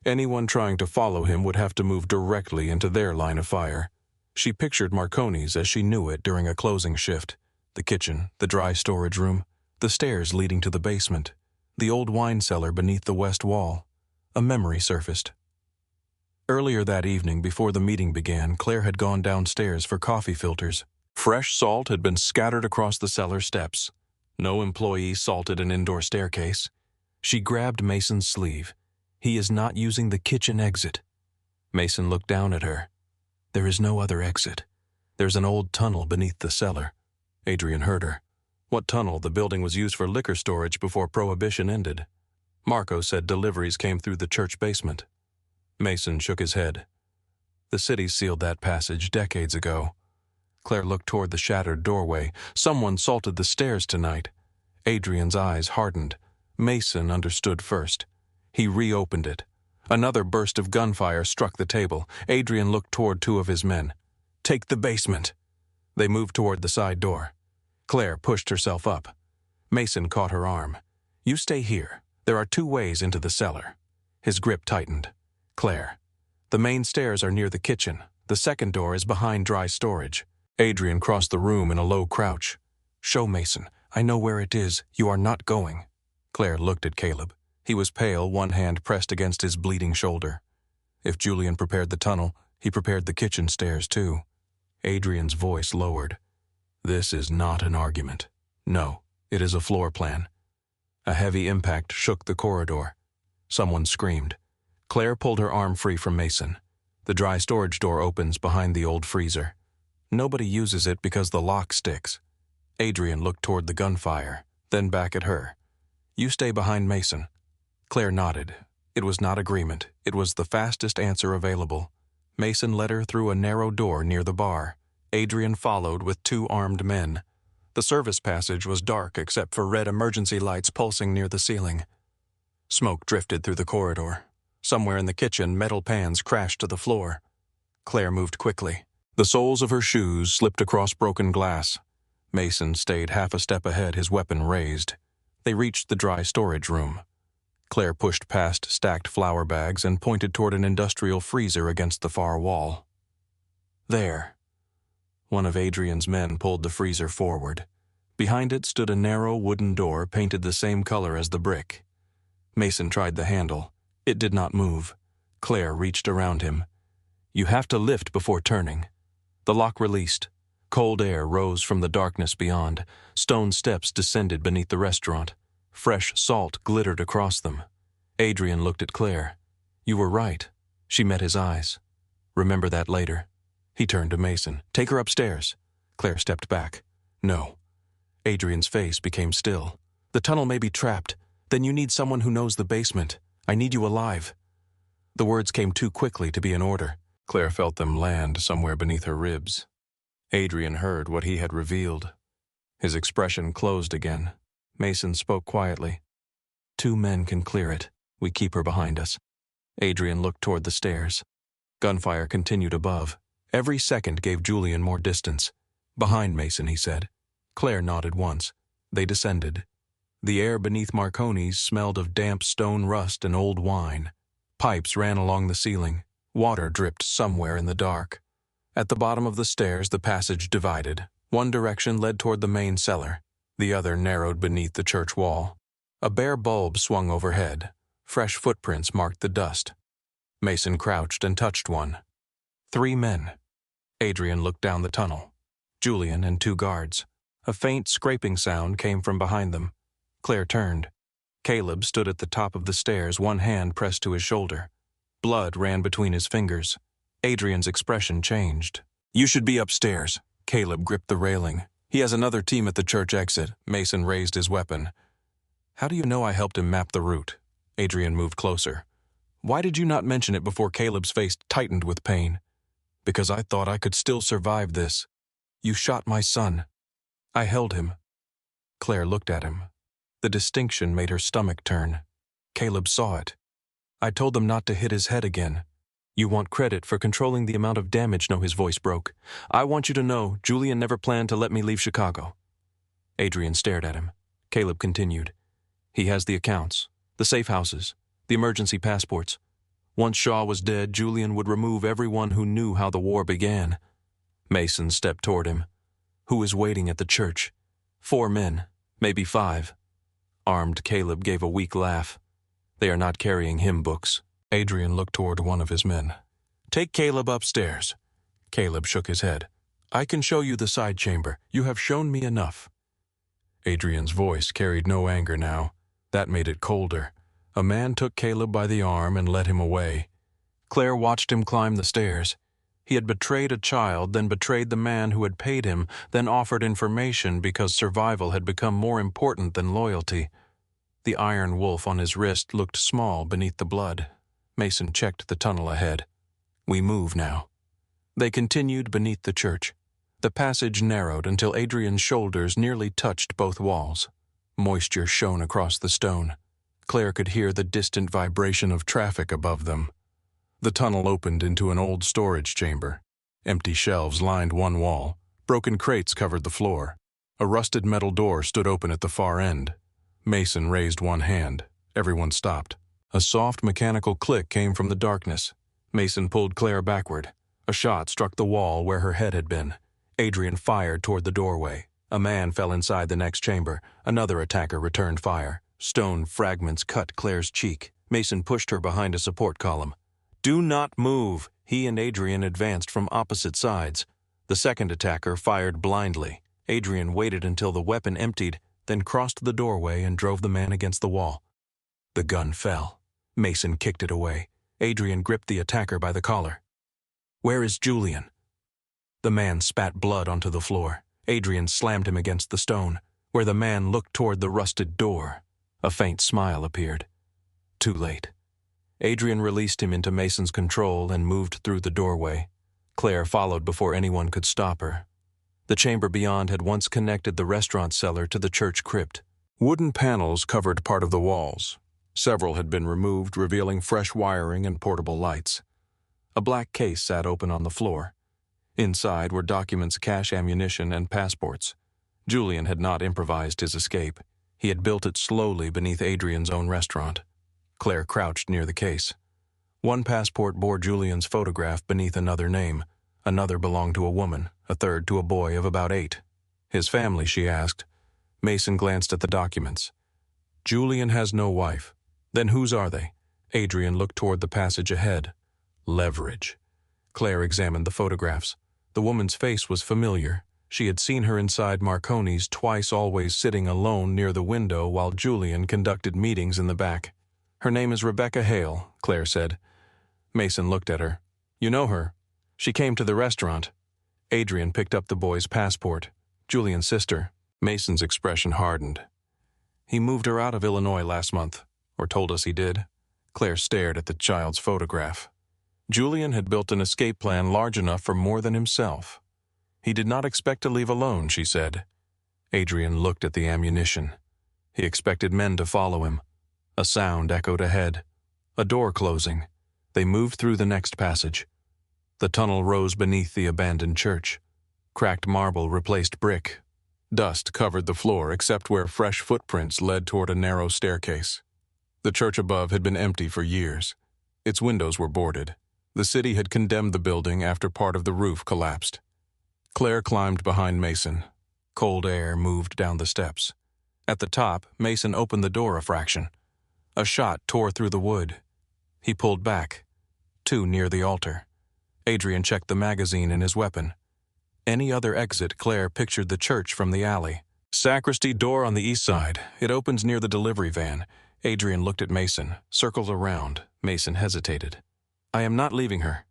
Anyone trying to follow him would have to move directly into their line of fire. She pictured Marconi's as she knew it during a closing shift. The kitchen, the dry storage room, the stairs leading to the basement, the old wine cellar beneath the west wall. A memory surfaced. Earlier that evening, before the meeting began, Claire had gone downstairs for coffee filters. Fresh salt had been scattered across the cellar steps. No employee salted an indoor staircase. She grabbed Mason's sleeve. He is not using the kitchen exit. Mason looked down at her. There is no other exit. There's an old tunnel beneath the cellar. Adrian heard her. What tunnel? The building was used for liquor storage before Prohibition ended. Marco said deliveries came through the church basement. Mason shook his head. The city sealed that passage decades ago. Claire looked toward the shattered doorway. Someone salted the stairs tonight. Adrian's eyes hardened. Mason understood first. He reopened it. Another burst of gunfire struck the table. Adrian looked toward two of his men. "Take the basement." They moved toward the side door. Claire pushed herself up. Mason caught her arm. "You stay here. There are two ways into the cellar." His grip tightened. "Claire, the main stairs are near the kitchen. The second door is behind dry storage." Adrian crossed the room in a low crouch. "Show Mason. I know where it is. You are not going." Claire looked at Caleb. He was pale, one hand pressed against his bleeding shoulder. If Julian prepared the tunnel, he prepared the kitchen stairs too. Adrian's voice lowered. "This is not an argument. No, it is a floor plan." A heavy impact shook the corridor. Someone screamed. Claire pulled her arm free from Mason. The dry storage door opens behind the old freezer. Nobody uses it because the lock sticks. Adrian looked toward the gunfire, then back at her. "You stay behind Mason." Claire nodded. It was not agreement. It was the fastest answer available. Mason led her through a narrow door near the bar. Adrian followed with two armed men. The service passage was dark except for red emergency lights pulsing near the ceiling. Smoke drifted through the corridor. Somewhere in the kitchen, metal pans crashed to the floor. Claire moved quickly. The soles of her shoes slipped across broken glass. Mason stayed half a step ahead, his weapon raised. They reached the dry storage room. Claire pushed past stacked flour bags and pointed toward an industrial freezer against the far wall. "There." One of Adrian's men pulled the freezer forward. Behind it stood a narrow wooden door painted the same color as the brick. Mason tried the handle. It did not move. Claire reached around him. "You have to lift before turning." The lock released. Cold air rose from the darkness beyond. Stone steps descended beneath the restaurant. Fresh salt glittered across them. Adrian looked at Claire. "You were right." She met his eyes. "Remember that later." He turned to Mason. "Take her upstairs." Claire stepped back. "No." Adrian's face became still. "The tunnel may be trapped. Then you need someone who knows the basement. I need you alive." The words came too quickly to be in order. Claire felt them land somewhere beneath her ribs. Adrian heard what he had revealed. His expression closed again. Mason spoke quietly. "Two men can clear it. We keep her behind us." Adrian looked toward the stairs. Gunfire continued above. Every second gave Julian more distance. "Behind Mason," he said. Claire nodded once. They descended. The air beneath Marconi's smelled of damp stone rust and old wine. Pipes ran along the ceiling. Water dripped somewhere in the dark. At the bottom of the stairs, the passage divided. One direction led toward the main cellar. The other narrowed beneath the church wall. A bare bulb swung overhead. Fresh footprints marked the dust. Mason crouched and touched one. 3 men. Adrian looked down the tunnel. Julian and 2 guards. A faint scraping sound came from behind them. Claire turned. Caleb stood at the top of the stairs, one hand pressed to his shoulder. Blood ran between his fingers. Adrian's expression changed. "You should be upstairs." Caleb gripped the railing. "He has another team at the church exit." Mason raised his weapon. "How do you know I helped him map the route?" Adrian moved closer. "Why did you not mention it before?" Caleb's face tightened with pain. "Because I thought I could still survive this. You shot my son." "I held him." Claire looked at him. The distinction made her stomach turn. Caleb saw it. "I told them not to hit his head again." "You want credit for controlling the amount of damage." No, his voice broke. "I want you to know Julian never planned to let me leave Chicago." Adrian stared at him. Caleb continued. "He has the accounts, the safe houses, the emergency passports. Once Shaw was dead, Julian would remove everyone who knew how the war began." Mason stepped toward him. "Who is waiting at the church?" 4 men, maybe 5. Armed Caleb gave a weak laugh. "They are not carrying hymn books." Adrian looked toward one of his men. "Take Caleb upstairs." Caleb shook his head. "I can show you the side chamber. You have shown me enough." Adrian's voice carried no anger now. That made it colder. A man took Caleb by the arm and led him away. Claire watched him climb the stairs. He had betrayed a child, then betrayed the man who had paid him, then offered information because survival had become more important than loyalty. The iron wolf on his wrist looked small beneath the blood. Mason checked the tunnel ahead. "We move now." They continued beneath the church. The passage narrowed until Adrian's shoulders nearly touched both walls. Moisture shone across the stone. Claire could hear the distant vibration of traffic above them. The tunnel opened into an old storage chamber. Empty shelves lined one wall. Broken crates covered the floor. A rusted metal door stood open at the far end. Mason raised one hand. Everyone stopped. A soft mechanical click came from the darkness. Mason pulled Claire backward. A shot struck the wall where her head had been. Adrian fired toward the doorway. A man fell inside the next chamber. Another attacker returned fire. Stone fragments cut Claire's cheek. Mason pushed her behind a support column. "Do not move!" He and Adrian advanced from opposite sides. The second attacker fired blindly. Adrian waited until the weapon emptied, then crossed the doorway and drove the man against the wall. The gun fell. Mason kicked it away. Adrian gripped the attacker by the collar. "Where is Julian?" The man spat blood onto the floor. Adrian slammed him against the stone, where the man looked toward the rusted door. A faint smile appeared. Too late. Adrian released him into Mason's control and moved through the doorway. Claire followed before anyone could stop her. The chamber beyond had once connected the restaurant cellar to the church crypt. Wooden panels covered part of the walls. Several had been removed, revealing fresh wiring and portable lights. A black case sat open on the floor. Inside were documents, cash, ammunition, and passports. Julian had not improvised his escape. He had built it slowly beneath Adrian's own restaurant. Claire crouched near the case. One passport bore Julian's photograph beneath another name. Another belonged to a woman, a third to a boy of about 8. His family, she asked. Mason glanced at the documents. Julian has no wife. Then whose are they? Adrian looked toward the passage ahead. Leverage. Claire examined the photographs. The woman's face was familiar. She had seen her inside Marconi's twice, always sitting alone near the window while Julian conducted meetings in the back. Her name is Rebecca Hale, Claire said. Mason looked at her. You know her? She came to the restaurant. Adrian picked up the boy's passport. Julian's sister. Mason's expression hardened. He moved her out of Illinois last month, or told us he did. Claire stared at the child's photograph. Julian had built an escape plan large enough for more than himself. He did not expect to leave alone, she said. Adrian looked at the ammunition. He expected men to follow him. A sound echoed ahead. A door closing. They moved through the next passage. The tunnel rose beneath the abandoned church. Cracked marble replaced brick. Dust covered the floor except where fresh footprints led toward a narrow staircase. The church above had been empty for years. Its windows were boarded. The city had condemned the building after part of the roof collapsed. Claire climbed behind Mason. Cold air moved down the steps. At the top, Mason opened the door a fraction. A shot tore through the wood. He pulled back, too near the altar. Adrian checked the magazine in his weapon. Any other exit, Claire pictured the church from the alley. Sacristy door on the east side. It opens near the delivery van. Adrian looked at Mason, circled around. Mason hesitated. I am not leaving her.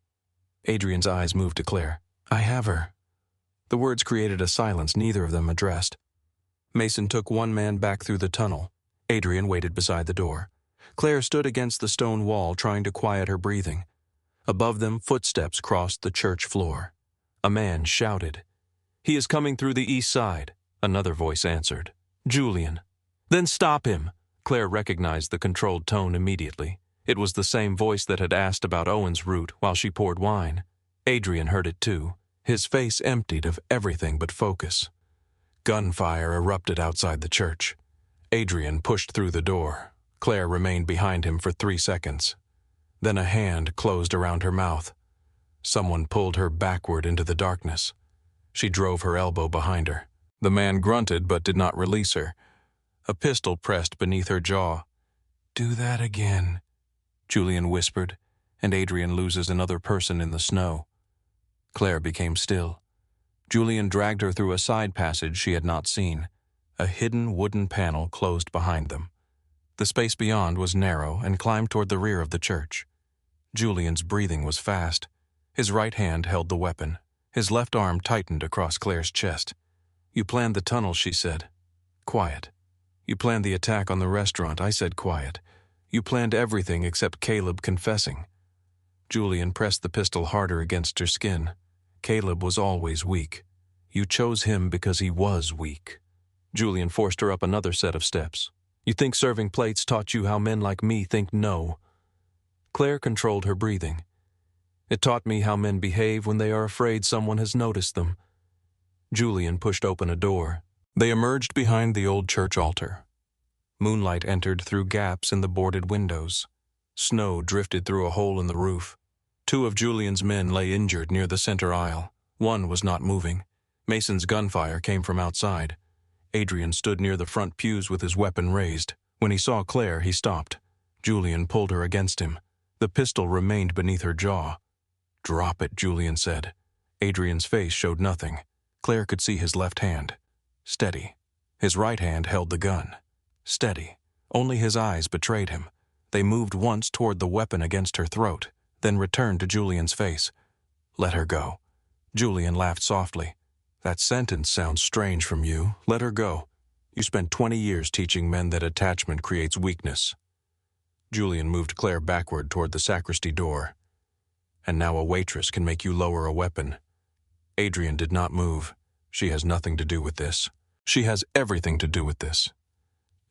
Adrian's eyes moved to Claire. I have her. The words created a silence neither of them addressed. Mason took one man back through the tunnel. Adrian waited beside the door. Claire stood against the stone wall, trying to quiet her breathing. Above them, footsteps crossed the church floor. A man shouted. He is coming through the east side, another voice answered. Julian. Then stop him. Claire recognized the controlled tone immediately. It was the same voice that had asked about Owen's route while she poured wine. Adrian heard it too. His face emptied of everything but focus. Gunfire erupted outside the church. Adrian pushed through the door. Claire remained behind him for 3 seconds. Then a hand closed around her mouth. Someone pulled her backward into the darkness. She drove her elbow behind her. The man grunted but did not release her. A pistol pressed beneath her jaw. Do that again, Julian whispered, and Adrian loses another person in the snow. Claire became still. Julian dragged her through a side passage she had not seen. A hidden wooden panel closed behind them. The space beyond was narrow and climbed toward the rear of the church. Julian's breathing was fast. His right hand held the weapon. His left arm tightened across Claire's chest. You planned the tunnel, she said. Quiet. You planned the attack on the restaurant, I said quiet. You planned everything except Caleb confessing. Julian pressed the pistol harder against her skin. Caleb was always weak. You chose him because he was weak. Julian forced her up another set of steps. You think serving plates taught you how men like me think no? Claire controlled her breathing. It taught me how men behave when they are afraid someone has noticed them. Julian pushed open a door. They emerged behind the old church altar. Moonlight entered through gaps in the boarded windows. Snow drifted through a hole in the roof. Two of Julian's men lay injured near the center aisle. One was not moving. Mason's gunfire came from outside. Adrian stood near the front pews with his weapon raised. When he saw Claire, he stopped. Julian pulled her against him. The pistol remained beneath her jaw. "Drop it," Julian said. Adrian's face showed nothing. Claire could see his left hand. Steady. His right hand held the gun. Steady. Only his eyes betrayed him. They moved once toward the weapon against her throat, then returned to Julian's face. "Let her go." Julian laughed softly. "That sentence sounds strange from you. Let her go. You spent 20 years teaching men that attachment creates weakness." Julian moved Claire backward toward the sacristy door. "And now a waitress can make you lower a weapon." Adrian did not move. "She has nothing to do with this." "She has everything to do with this."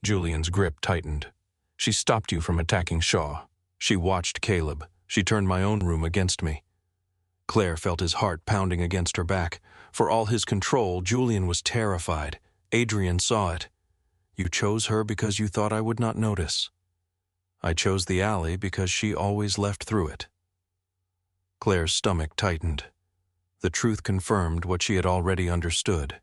Julian's grip tightened. "She stopped you from attacking Shaw. She watched Caleb. She turned my own room against me." Claire felt his heart pounding against her back. For all his control, Julian was terrified. Adrian saw it. "You chose her because you thought I would not notice." "I chose the alley because she always left through it." Claire's stomach tightened. The truth confirmed what she had already understood.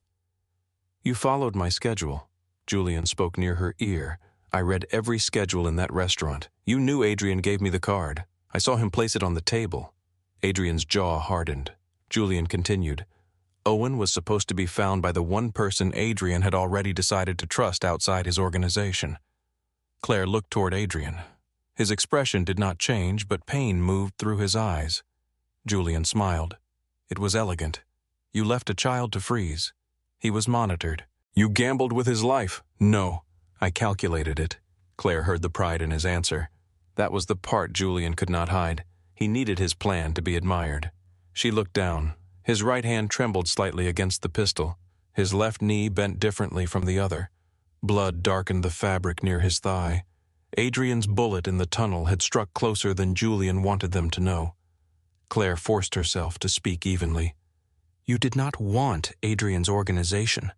"You followed my schedule." Julian spoke near her ear. "I read every schedule in that restaurant. You knew Adrian gave me the card. I saw him place it on the table." Adrian's jaw hardened. Julian continued. "Owen was supposed to be found by the one person Adrian had already decided to trust outside his organization." Claire looked toward Adrian. His expression did not change, but pain moved through his eyes. Julian smiled. "It was elegant. You left a child to freeze. He was monitored. You gambled with his life." "No, I calculated it." Claire heard the pride in his answer. That was the part Julian could not hide. He needed his plan to be admired. She looked down. His right hand trembled slightly against the pistol. His left knee bent differently from the other. Blood darkened the fabric near his thigh. Adrian's bullet in the tunnel had struck closer than Julian wanted them to know. Claire forced herself to speak evenly. "You did not want Adrian's organization."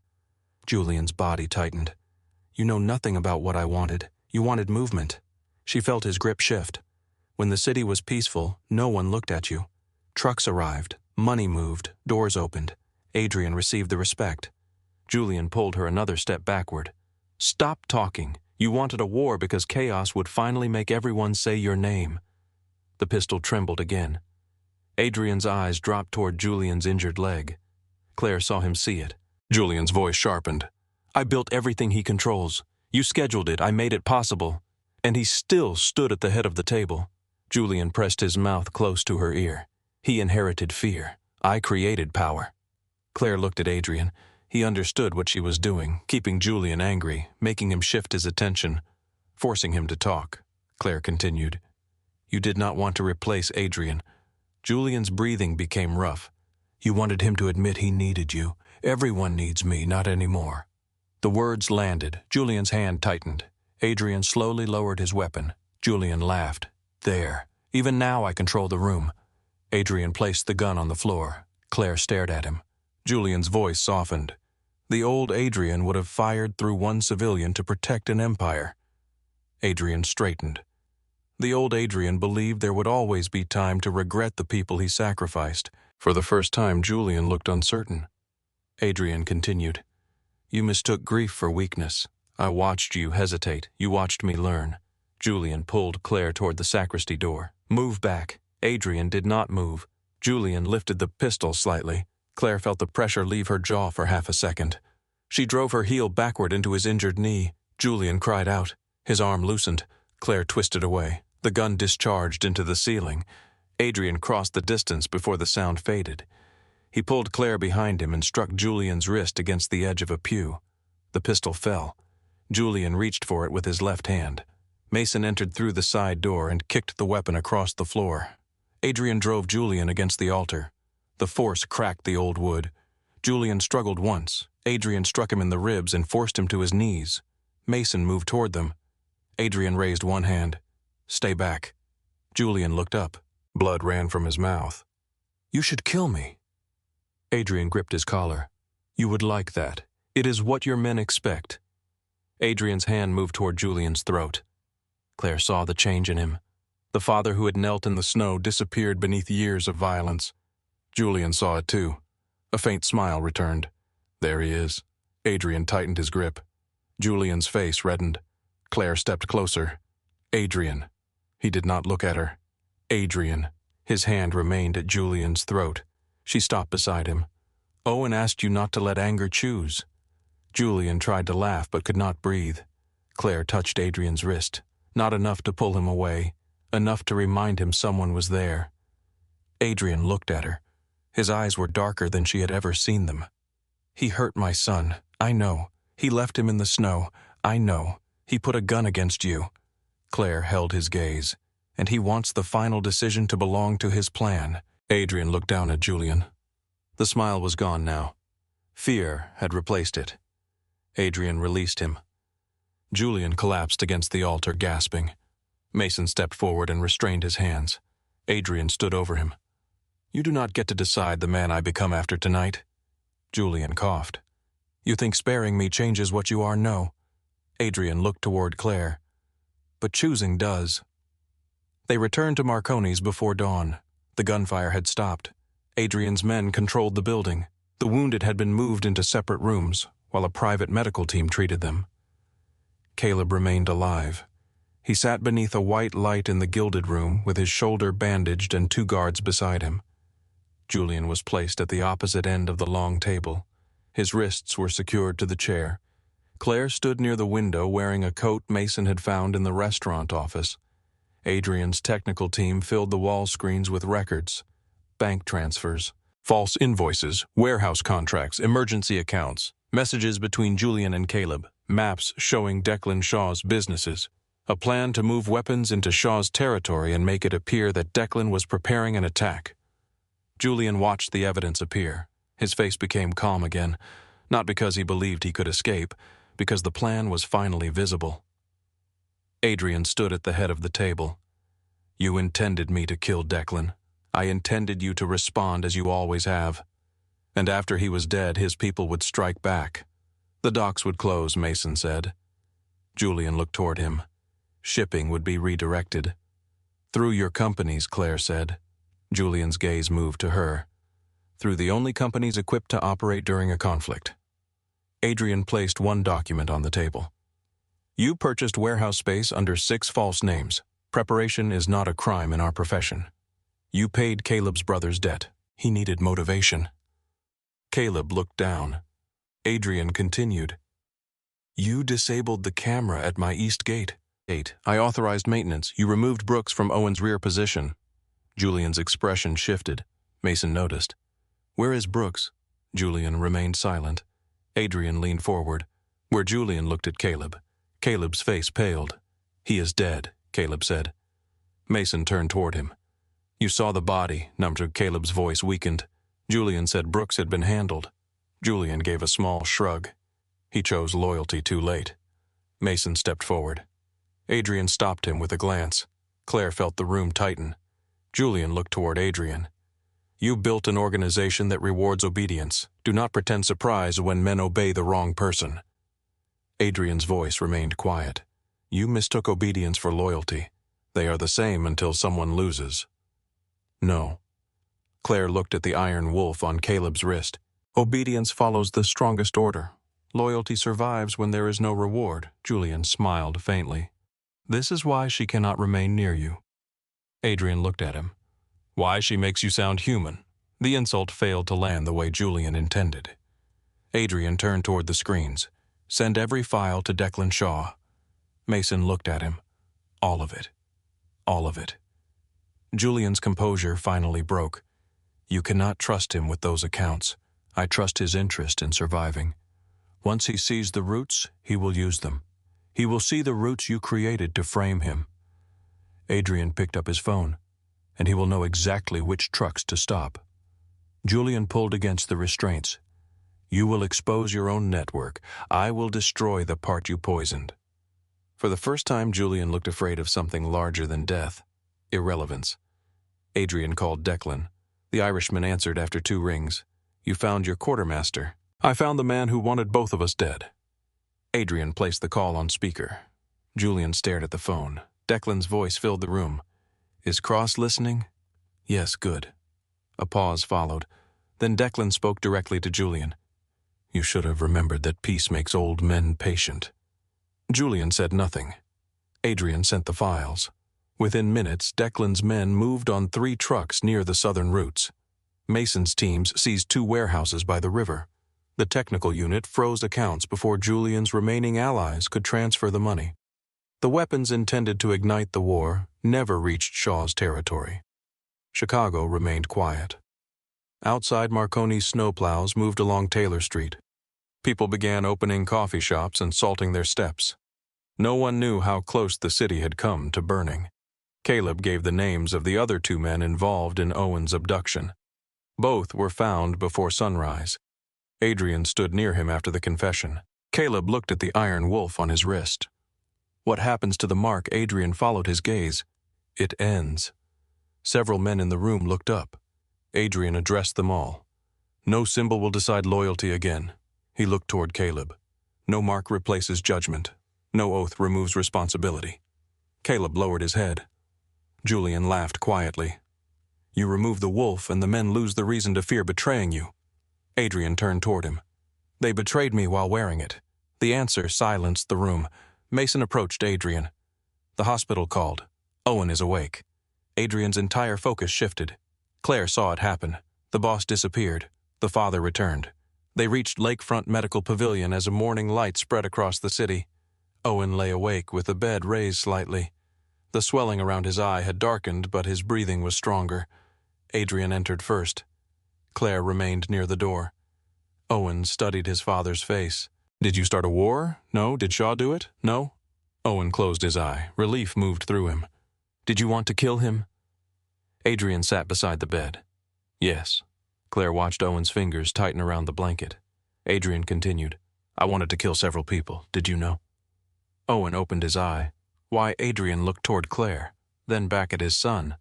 Julian's body tightened. "You know nothing about what I wanted. You wanted movement." She felt his grip shift. "When the city was peaceful, no one looked at you. Trucks arrived, money moved, doors opened. Adrian received the respect." Julian pulled her another step backward. "Stop talking. You wanted a war because chaos would finally make everyone say your name." The pistol trembled again. Adrian's eyes dropped toward Julian's injured leg. Claire saw him see it. Julian's voice sharpened. "I built everything he controls. You scheduled it. I made it possible." And he still stood at the head of the table. Julian pressed his mouth close to her ear. "He inherited fear. I created power." Claire looked at Adrian. He understood what she was doing, keeping Julian angry, making him shift his attention, forcing him to talk. Claire continued. "You did not want to replace Adrian." Julian's breathing became rough. "You wanted him to admit he needed you. Everyone needs me, not anymore." The words landed. Julian's hand tightened. Adrian slowly lowered his weapon. Julian laughed. "There. Even now I control the room." Adrian placed the gun on the floor. Claire stared at him. Julian's voice softened. The old Adrian would have fired through one civilian to protect an empire. Adrian straightened. The old Adrian believed there would always be time to regret the people he sacrificed. For the first time, Julian looked uncertain. Adrian continued. "You mistook grief for weakness. I watched you hesitate. You watched me learn." Julian pulled Claire toward the sacristy door. "Move back." Adrian did not move. Julian lifted the pistol slightly. Claire felt the pressure leave her jaw for half a second. She drove her heel backward into his injured knee. Julian cried out. His arm loosened. Claire twisted away. The gun discharged into the ceiling. Adrian crossed the distance before the sound faded. He pulled Claire behind him and struck Julian's wrist against the edge of a pew. The pistol fell. Julian reached for it with his left hand. Mason entered through the side door and kicked the weapon across the floor. Adrian drove Julian against the altar. The force cracked the old wood. Julian struggled once. Adrian struck him in the ribs and forced him to his knees. Mason moved toward them. Adrian raised one hand. "Stay back." Julian looked up. Blood ran from his mouth. "You should kill me." Adrian gripped his collar. "You would like that. It is what your men expect." Adrian's hand moved toward Julian's throat. Claire saw the change in him. The father who had knelt in the snow disappeared beneath years of violence. Julian saw it too. A faint smile returned. "There he is." Adrian tightened his grip. Julian's face reddened. Claire stepped closer. "Adrian." He did not look at her. "Adrian." His hand remained at Julian's throat. She stopped beside him. "Owen asked you not to let anger choose." Julian tried to laugh but could not breathe. Claire touched Adrian's wrist. Not enough to pull him away. Enough to remind him someone was there. Adrian looked at her. His eyes were darker than she had ever seen them. "He hurt my son. I know. He left him in the snow. I know. He put a gun against you." Claire held his gaze. "And he wants the final decision to belong to his plan." Adrian looked down at Julian. The smile was gone now. Fear had replaced it. Adrian released him. Julian collapsed against the altar, gasping. Mason stepped forward and restrained his hands. Adrian stood over him. "You do not get to decide the man I become after tonight." Julian coughed. "You think sparing me changes what you are? No." Adrian looked toward Claire. "But choosing does." They returned to Marconi's before dawn. The gunfire had stopped. Adrian's men controlled the building. The wounded had been moved into separate rooms, while a private medical team treated them. Caleb remained alive. He sat beneath a white light in the gilded room with his shoulder bandaged and 2 guards beside him. Julian was placed at the opposite end of the long table. His wrists were secured to the chair. Claire stood near the window wearing a coat Mason had found in the restaurant office. Adrian's technical team filled the wall screens with records, bank transfers, false invoices, warehouse contracts, emergency accounts, messages between Julian and Caleb, maps showing Declan Shaw's businesses, a plan to move weapons into Shaw's territory and make it appear that Declan was preparing an attack. Julian watched the evidence appear. His face became calm again, not because he believed he could escape, because the plan was finally visible. Adrian stood at the head of the table. "You intended me to kill Declan. I intended you to respond as you always have. And after he was dead, his people would strike back. The docks would close," Mason said. Julian looked toward him. "Shipping would be redirected." "Through your companies," Claire said. Julian's gaze moved to her. "Through the only companies equipped to operate during a conflict." Adrian placed one document on the table. "You purchased warehouse space under 6 false names. Preparation is not a crime in our profession. You paid Caleb's brother's debt. He needed motivation." Caleb looked down. Adrian continued. "You disabled the camera at my east gate. 8. I authorized maintenance. You removed Brooks from Owen's rear position." Julian's expression shifted. Mason noticed. "Where is Brooks?" Julian remained silent. Adrian leaned forward, where Julian looked at Caleb. Caleb's face paled. "He is dead," Caleb said. Mason turned toward him. "You saw the body." Caleb's voice weakened. Julian said Brooks had been handled. Julian gave a small shrug. He chose loyalty too late. Mason stepped forward. Adrian stopped him with a glance. Claire felt the room tighten. Julian looked toward Adrian. "You built an organization that rewards obedience. Do not pretend surprise when men obey the wrong person." Adrian's voice remained quiet. "You mistook obedience for loyalty. They are the same until someone loses." "No." Claire looked at the iron wolf on Caleb's wrist. "Obedience follows the strongest order. Loyalty survives when there is no reward." Julian smiled faintly. "This is why she cannot remain near you." Adrian looked at him. "Why she makes you sound human." The insult failed to land the way Julian intended. Adrian turned toward the screens. "Send every file to Declan Shaw." Mason looked at him. "All of it. All of it." Julian's composure finally broke. "You cannot trust him with those accounts. I trust his interest in surviving. Once he sees the roots, he will use them. He will see the roots you created to frame him." Adrian picked up his phone, and he will know exactly which trucks to stop. Julian pulled against the restraints. You will expose your own network. I will destroy the part you poisoned. For the first time, Julian looked afraid of something larger than death. Irrelevance. Adrian called Declan. The Irishman answered after 2 rings. You found your quartermaster. I found the man who wanted both of us dead. Adrian placed the call on speaker. Julian stared at the phone. Declan's voice filled the room. Is Cross listening? Yes, good. A pause followed. Then Declan spoke directly to Julian. You should have remembered that peace makes old men patient. Julian said nothing. Adrian sent the files. Within minutes, Declan's men moved on 3 trucks near the southern routes. Mason's teams seized 2 warehouses by the river. The technical unit froze accounts before Julian's remaining allies could transfer the money. The weapons intended to ignite the war never reached Shaw's territory. Chicago remained quiet. Outside, Marconi's snowplows moved along Taylor Street. People began opening coffee shops and salting their steps. No one knew how close the city had come to burning. Caleb gave the names of the other 2 men involved in Owen's abduction. Both were found before sunrise. Adrian stood near him after the confession. Caleb looked at the iron wolf on his wrist. What happens to the mark? Adrian followed his gaze. It ends. Several men in the room looked up. Adrian addressed them all. No symbol will decide loyalty again. He looked toward Caleb. No mark replaces judgment. No oath removes responsibility. Caleb lowered his head. Julian laughed quietly. You remove the wolf and the men lose the reason to fear betraying you. Adrian turned toward him. They betrayed me while wearing it. The answer silenced the room. Mason approached Adrian. The hospital called. Owen is awake. Adrian's entire focus shifted. Claire saw it happen. The boss disappeared. The father returned. They reached Lakefront Medical Pavilion as a morning light spread across the city. Owen lay awake with the bed raised slightly. The swelling around his eye had darkened, but his breathing was stronger. Adrian entered first. Claire remained near the door. Owen studied his father's face. Did you start a war? No. Did Shaw do it? No. Owen closed his eye. Relief moved through him. Did you want to kill him? Adrian sat beside the bed. Yes. Claire watched Owen's fingers tighten around the blanket. Adrian continued. I wanted to kill several people. Did you know? Owen opened his eye. Why? Adrian looked toward Claire, then back at his son.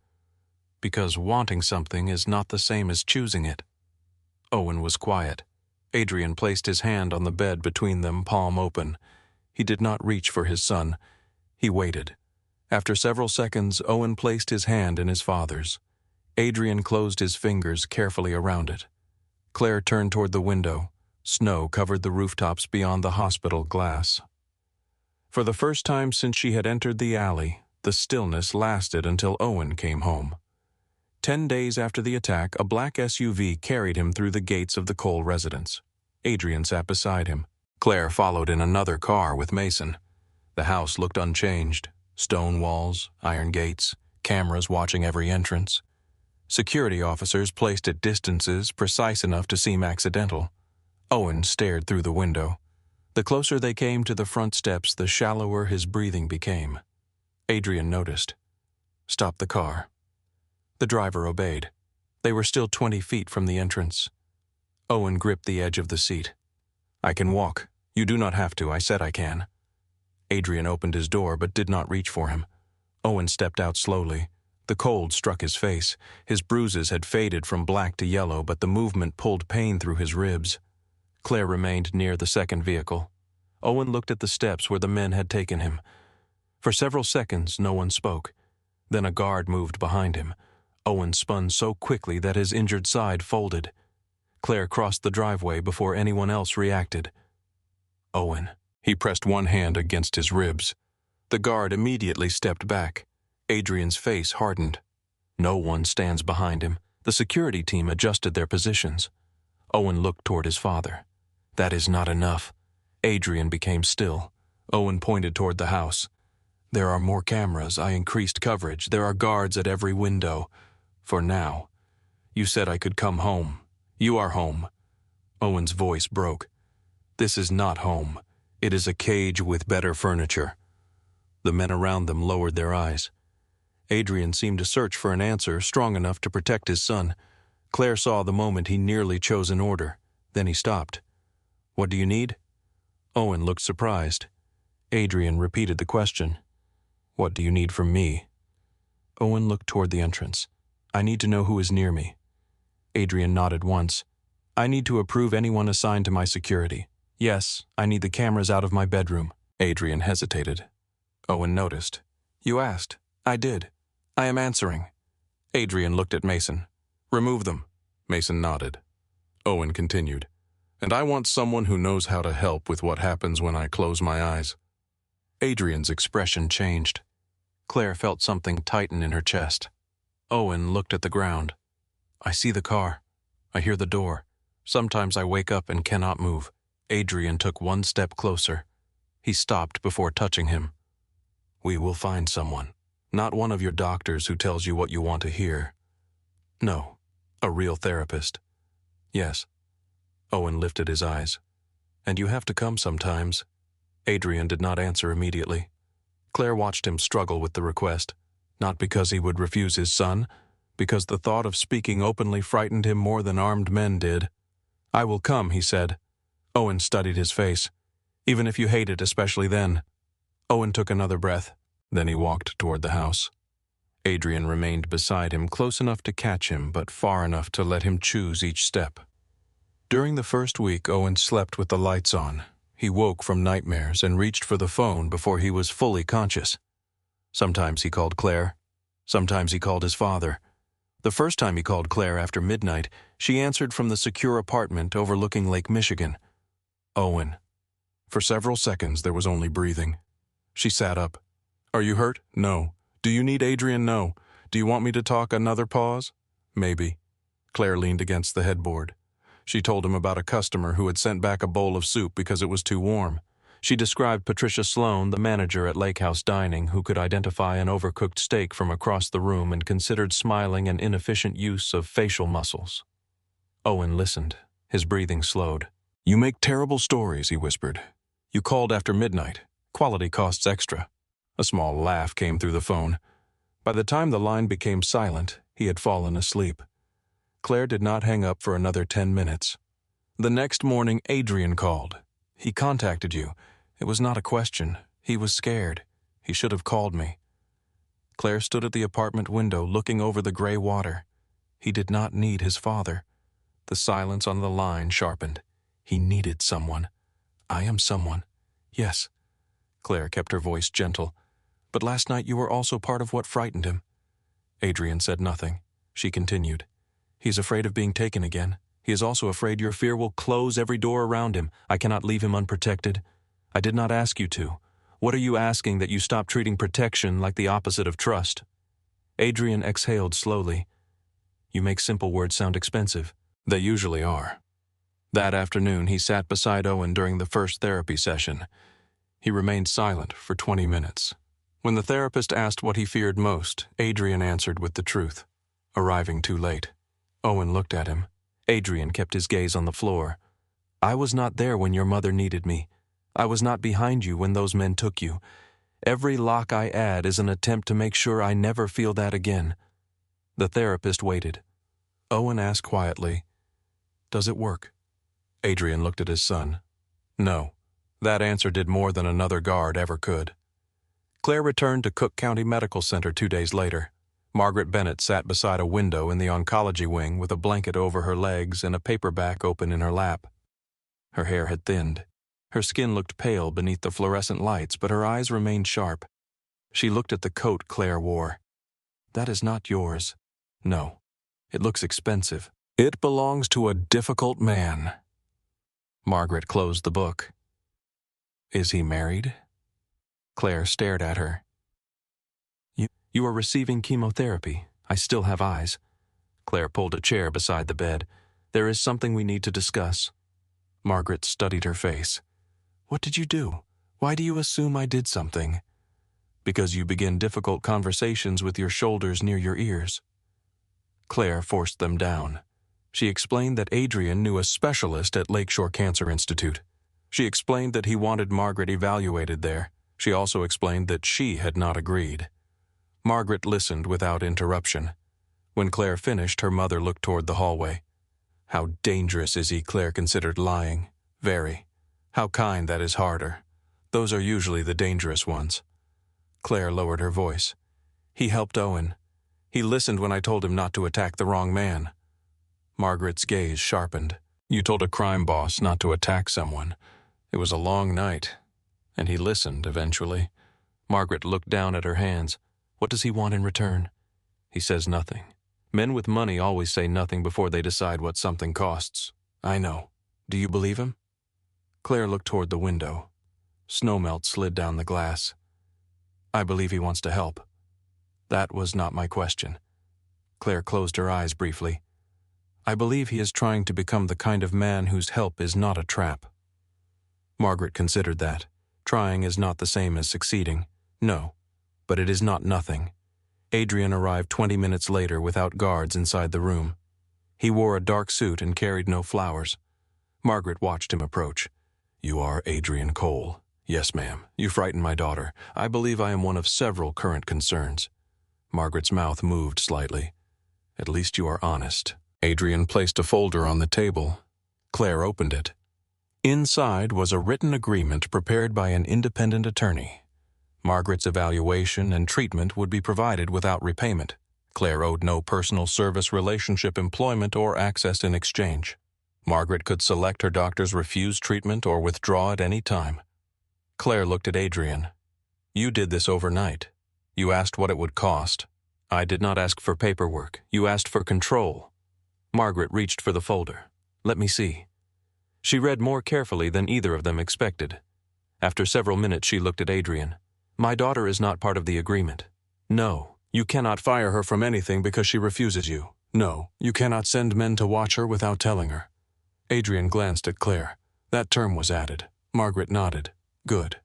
Because wanting something is not the same as choosing it. Owen was quiet. Adrian placed his hand on the bed between them, palm open. He did not reach for his son. He waited. After several seconds, Owen placed his hand in his father's. Adrian closed his fingers carefully around it. Claire turned toward the window. Snow covered the rooftops beyond the hospital glass. For the first time since she had entered the alley, the stillness lasted until Owen came home. 10 days after the attack, a black SUV carried him through the gates of the Cole residence. Adrian sat beside him. Claire followed in another car with Mason. The house looked unchanged. Stone walls, iron gates, cameras watching every entrance. Security officers placed at distances precise enough to seem accidental. Owen stared through the window. The closer they came to the front steps, the shallower his breathing became. Adrian noticed. Stop the car. The driver obeyed. They were still 20 feet from the entrance. Owen gripped the edge of the seat. I can walk. You do not have to. I said I can. Adrian opened his door but did not reach for him. Owen stepped out slowly. The cold struck his face. His bruises had faded from black to yellow, but the movement pulled pain through his ribs. Claire remained near the second vehicle. Owen looked at the steps where the men had taken him. For several seconds, no one spoke. Then a guard moved behind him. Owen spun so quickly that his injured side folded. Claire crossed the driveway before anyone else reacted. Owen. He pressed one hand against his ribs. The guard immediately stepped back. Adrian's face hardened. No one stands behind him. The security team adjusted their positions. Owen looked toward his father. That is not enough. Adrian became still. Owen pointed toward the house. There are more cameras. I increased coverage. There are guards at every window. For now. You said I could come home. You are home. Owen's voice broke. This is not home. It is a cage with better furniture. The men around them lowered their eyes. Adrian seemed to search for an answer strong enough to protect his son. Claire saw the moment he nearly chose an order. Then he stopped. What do you need? Owen looked surprised. Adrian repeated the question. What do you need from me? Owen looked toward the entrance. I need to know who is near me. Adrian nodded once. I need to approve anyone assigned to my security. Yes, I need the cameras out of my bedroom. Adrian hesitated. Owen noticed. You asked. I did. I am answering. Adrian looked at Mason. Remove them. Mason nodded. Owen continued. And I want someone who knows how to help with what happens when I close my eyes. Adrian's expression changed. Claire felt something tighten in her chest. Owen looked at the ground. I see the car. I hear the door. Sometimes I wake up and cannot move. Adrian took one step closer. He stopped before touching him. We will find someone. Not one of your doctors who tells you what you want to hear. No, a real therapist. Yes. Owen lifted his eyes. And you have to come sometimes. Adrian did not answer immediately. Claire watched him struggle with the request, not because he would refuse his son, because the thought of speaking openly frightened him more than armed men did. I will come, he said. Owen studied his face. Even if you hate it, especially then. Owen took another breath. Then he walked toward the house. Adrian remained beside him, close enough to catch him, but far enough to let him choose each step. During the first week, Owen slept with the lights on. He woke from nightmares and reached for the phone before he was fully conscious. Sometimes he called Claire. Sometimes he called his father. The first time he called Claire after midnight, she answered from the secure apartment overlooking Lake Michigan. Owen. For several seconds, there was only breathing. She sat up. Are you hurt? No. Do you need Adrian? No. Do you want me to talk? Another pause? Maybe. Claire leaned against the headboard. She told him about a customer who had sent back a bowl of soup because it was too warm. She described Patricia Sloan, the manager at Lake House Dining, who could identify an overcooked steak from across the room and considered smiling an inefficient use of facial muscles. Owen listened. His breathing slowed. You make terrible stories, he whispered. You called after midnight. Quality costs extra. A small laugh came through the phone. By the time the line became silent, he had fallen asleep. Claire did not hang up for another 10 minutes. The next morning, Adrian called. He contacted you. It was not a question. He was scared. He should have called me. Claire stood at the apartment window looking over the gray water. He did not need his father. The silence on the line sharpened. He needed someone. I am someone. Yes. Claire kept her voice gentle. But last night you were also part of what frightened him. Adrian said nothing. She continued. He is afraid of being taken again. He is also afraid your fear will close every door around him. I cannot leave him unprotected. I did not ask you to. What are you asking that you stop treating protection like the opposite of trust? Adrian exhaled slowly. You make simple words sound expensive. They usually are. That afternoon, he sat beside Owen during the first therapy session. He remained silent for 20 minutes. When the therapist asked what he feared most, Adrian answered with the truth. Arriving too late. Owen looked at him. Adrian kept his gaze on the floor. I was not there when your mother needed me. I was not behind you when those men took you. Every lock I add is an attempt to make sure I never feel that again. The therapist waited. Owen asked quietly, Does it work? Adrian looked at his son. No. That answer did more than another guard ever could. Claire returned to Cook County Medical Center 2 days later. Margaret Bennett sat beside a window in the oncology wing with a blanket over her legs and a paperback open in her lap. Her hair had thinned. Her skin looked pale beneath the fluorescent lights, but her eyes remained sharp. She looked at the coat Claire wore. That is not yours. No. It looks expensive. It belongs to a difficult man. Margaret closed the book. Is he married? Claire stared at her. You are receiving chemotherapy. I still have eyes. Claire pulled a chair beside the bed. There is something we need to discuss. Margaret studied her face. What did you do? Why do you assume I did something? Because you begin difficult conversations with your shoulders near your ears. Claire forced them down. She explained that Adrian knew a specialist at Lakeshore Cancer Institute. She explained that he wanted Margaret evaluated there. She also explained that she had not agreed. Margaret listened without interruption. When Claire finished, her mother looked toward the hallway. How dangerous is he, Claire considered, lying. Very. How kind that is harder. Those are usually the dangerous ones. Claire lowered her voice. He helped Owen. He listened when I told him not to attack the wrong man. Margaret's gaze sharpened. You told a crime boss not to attack someone. It was a long night, and he listened eventually. Margaret looked down at her hands. What does he want in return? He says nothing. Men with money always say nothing before they decide what something costs. I know. Do you believe him? Claire looked toward the window. Snowmelt slid down the glass. I believe he wants to help. That was not my question. Claire closed her eyes briefly. I believe he is trying to become the kind of man whose help is not a trap. Margaret considered that. Trying is not the same as succeeding. No, but it is not nothing. Adrian arrived 20 minutes later without guards inside the room. He wore a dark suit and carried no flowers. Margaret watched him approach. You are Adrian Cole. Yes, ma'am. You frightened my daughter. I believe I am one of several current concerns. Margaret's mouth moved slightly. At least you are honest. Adrian placed a folder on the table. Claire opened it. Inside was a written agreement prepared by an independent attorney. Margaret's evaluation and treatment would be provided without repayment. Claire owed no personal service relationship employment or access in exchange. Margaret could select her doctor's refuse treatment or withdraw at any time. Claire looked at Adrian. You did this overnight. You asked what it would cost. I did not ask for paperwork. You asked for control. Margaret reached for the folder. Let me see. She read more carefully than either of them expected. After several minutes, she looked at Adrian. My daughter is not part of the agreement. No, you cannot fire her from anything because she refuses you. No, you cannot send men to watch her without telling her. Adrian glanced at Claire. That term was added. Margaret nodded. Good.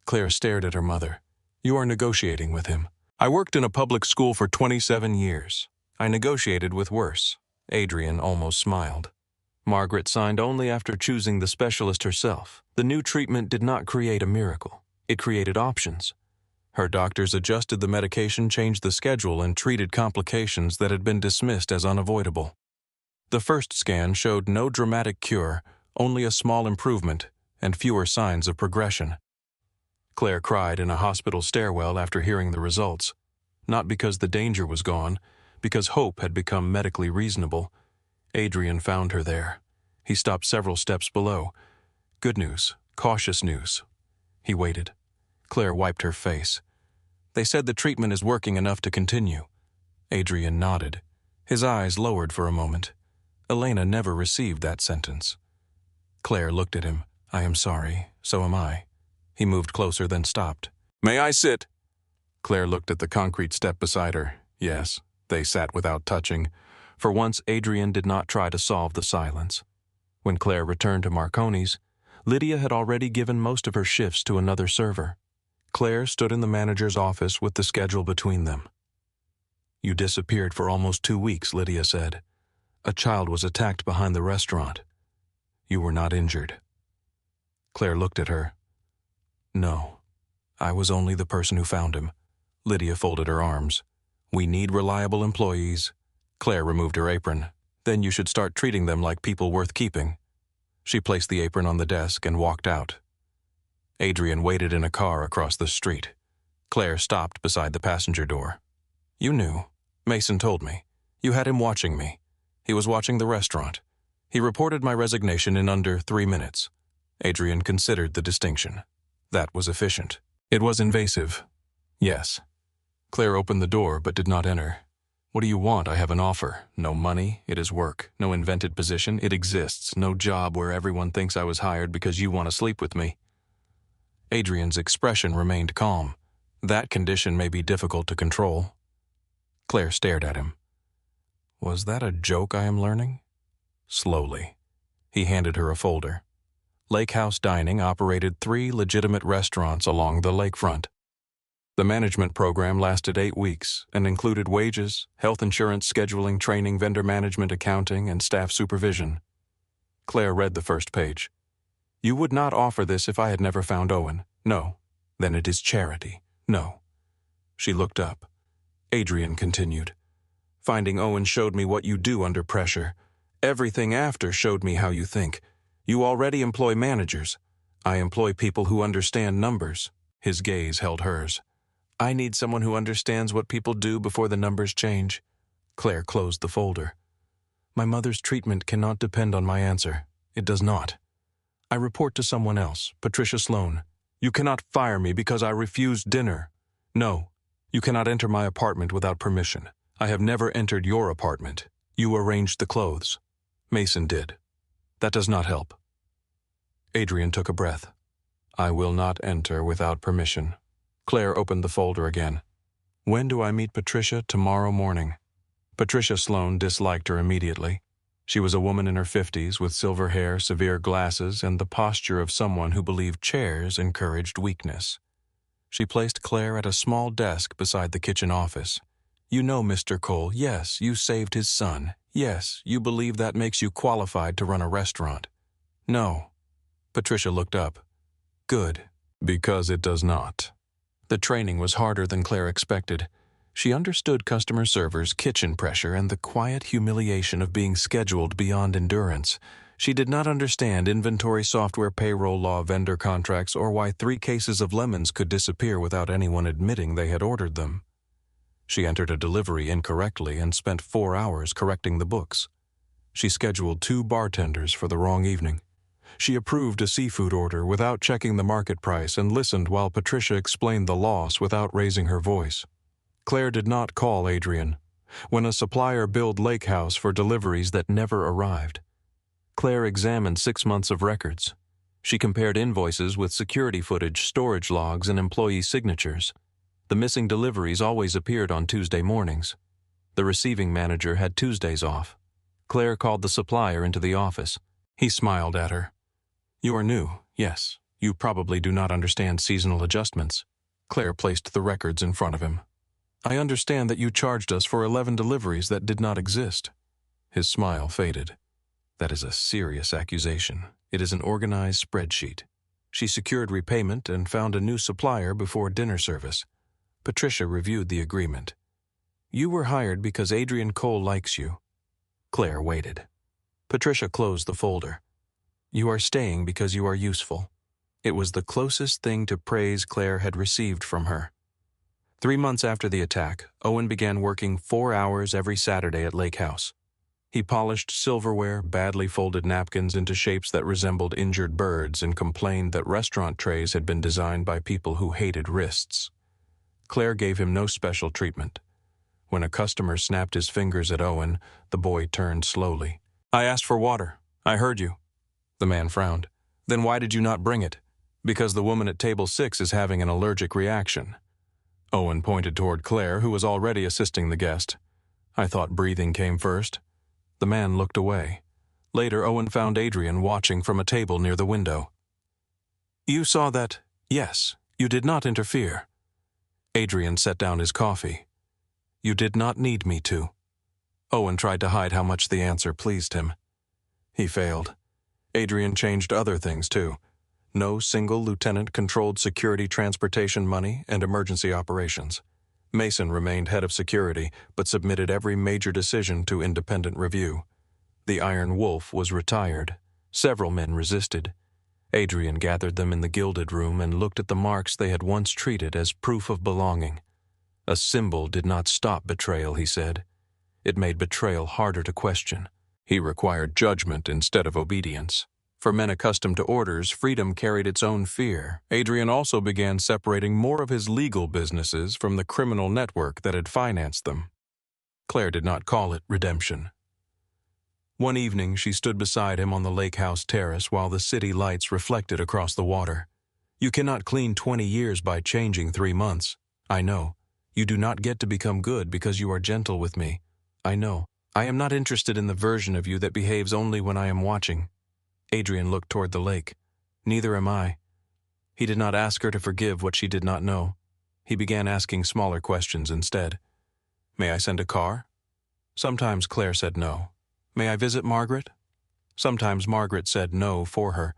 Claire stared at her mother. You are negotiating with him. I worked in a public school for 27 years. I negotiated with worse. Adrian almost smiled. Margaret signed only after choosing the specialist herself. The new treatment did not create a miracle. It created options. Her doctors adjusted the medication, changed the schedule, and treated complications that had been dismissed as unavoidable. The first scan showed no dramatic cure, only a small improvement, and fewer signs of progression. Claire cried in a hospital stairwell after hearing the results. Not because the danger was gone, because hope had become medically reasonable. Adrian found her there. He stopped several steps below. Good news, cautious news. He waited. Claire wiped her face. They said the treatment is working enough to continue. Adrian nodded. His eyes lowered for a moment. Elena never received that sentence. Claire looked at him. I am sorry, so am I. He moved closer, then stopped. May I sit? Claire looked at the concrete step beside her. Yes, they sat without touching. For once, Adrian did not try to solve the silence. When Claire returned to Marconi's, Lydia had already given most of her shifts to another server. Claire stood in the manager's office with the schedule between them. You disappeared for almost 2 weeks, Lydia said. A child was attacked behind the restaurant. You were not injured. Claire looked at her. No, I was only the person who found him. Lydia folded her arms. We need reliable employees. Claire removed her apron. Then you should start treating them like people worth keeping. She placed the apron on the desk and walked out. Adrian waited in a car across the street. Claire stopped beside the passenger door. You knew. Mason told me. You had him watching me. He was watching the restaurant. He reported my resignation in under 3 minutes. Adrian considered the distinction. That was efficient. It was invasive. Yes. Claire opened the door but did not enter. What do you want? I have an offer. No money, it is work. No invented position, it exists. No job where everyone thinks I was hired because you want to sleep with me. Adrian's expression remained calm. That condition may be difficult to control. Claire stared at him. Was that a joke I am learning? Slowly. He handed her a folder. Lake House Dining operated 3 legitimate restaurants along the lakefront. The management program lasted 8 weeks and included wages, health insurance, scheduling, training, vendor management, accounting, and staff supervision. Claire read the first page. You would not offer this if I had never found Owen. No. Then it is charity. No. She looked up. Adrian continued. Finding Owen showed me what you do under pressure. Everything after showed me how you think. You already employ managers. I employ people who understand numbers. His gaze held hers. I need someone who understands what people do before the numbers change. Claire closed the folder. My mother's treatment cannot depend on my answer. It does not. I report to someone else, Patricia Sloan. You cannot fire me because I refused dinner. No, you cannot enter my apartment without permission. I have never entered your apartment. You arranged the clothes. Mason did. That does not help. Adrian took a breath. I will not enter without permission. Claire opened the folder again. When do I meet Patricia? Tomorrow morning. Patricia Sloan disliked her immediately. She was a woman in her 50s with silver hair, severe glasses, and the posture of someone who believed chairs encouraged weakness. She placed Claire at a small desk beside the kitchen office. You know Mr. Cole. Yes, you saved his son. Yes, you believe that makes you qualified to run a restaurant. No. Patricia looked up. Good. Because it does not. The training was harder than Claire expected. She understood customer servers' kitchen pressure and the quiet humiliation of being scheduled beyond endurance. She did not understand inventory software, payroll law, vendor contracts, or why 3 cases of lemons could disappear without anyone admitting they had ordered them. She entered a delivery incorrectly and spent 4 hours correcting the books. She scheduled 2 bartenders for the wrong evening. She approved a seafood order without checking the market price and listened while Patricia explained the loss without raising her voice. Claire did not call Adrian. When a supplier billed Lake House for deliveries that never arrived, Claire examined 6 months of records. She compared invoices with security footage, storage logs, and employee signatures. The missing deliveries always appeared on Tuesday mornings. The receiving manager had Tuesdays off. Claire called the supplier into the office. He smiled at her. You are new, yes. You probably do not understand seasonal adjustments. Claire placed the records in front of him. I understand that you charged us for 11 deliveries that did not exist. His smile faded. That is a serious accusation. It is an organized spreadsheet. She secured repayment and found a new supplier before dinner service. Patricia reviewed the agreement. You were hired because Adrian Cole likes you. Claire waited. Patricia closed the folder. You are staying because you are useful. It was the closest thing to praise Claire had received from her. 3 months after the attack, Owen began working 4 hours every Saturday at Lake House. He polished silverware, badly folded napkins into shapes that resembled injured birds, and complained that restaurant trays had been designed by people who hated wrists. Claire gave him no special treatment. When a customer snapped his fingers at Owen, the boy turned slowly. I asked for water. I heard you. The man frowned. Then why did you not bring it? Because the woman at table 6 is having an allergic reaction. Owen pointed toward Claire, who was already assisting the guest. I thought breathing came first. The man looked away. Later, Owen found Adrian watching from a table near the window. You saw that? Yes. You did not interfere. Adrian set down his coffee. You did not need me to. Owen tried to hide how much the answer pleased him. He failed. Adrian changed other things, too. No single lieutenant controlled security, transportation money, and emergency operations. Mason remained head of security, but submitted every major decision to independent review. The Iron Wolf was retired. Several men resisted. Adrian gathered them in the gilded room and looked at the marks they had once treated as proof of belonging. A symbol did not stop betrayal, he said. It made betrayal harder to question. He required judgment instead of obedience. For men accustomed to orders, freedom carried its own fear. Adrian also began separating more of his legal businesses from the criminal network that had financed them. Claire did not call it redemption. One evening, she stood beside him on the lake house terrace while the city lights reflected across the water. You cannot clean 20 years by changing 3 months. I know. You do not get to become good because you are gentle with me. I know. I am not interested in the version of you that behaves only when I am watching. Adrian looked toward the lake. Neither am I. He did not ask her to forgive what she did not know. He began asking smaller questions instead. May I send a car? Sometimes Claire said no. May I visit Margaret? Sometimes Margaret said no for her.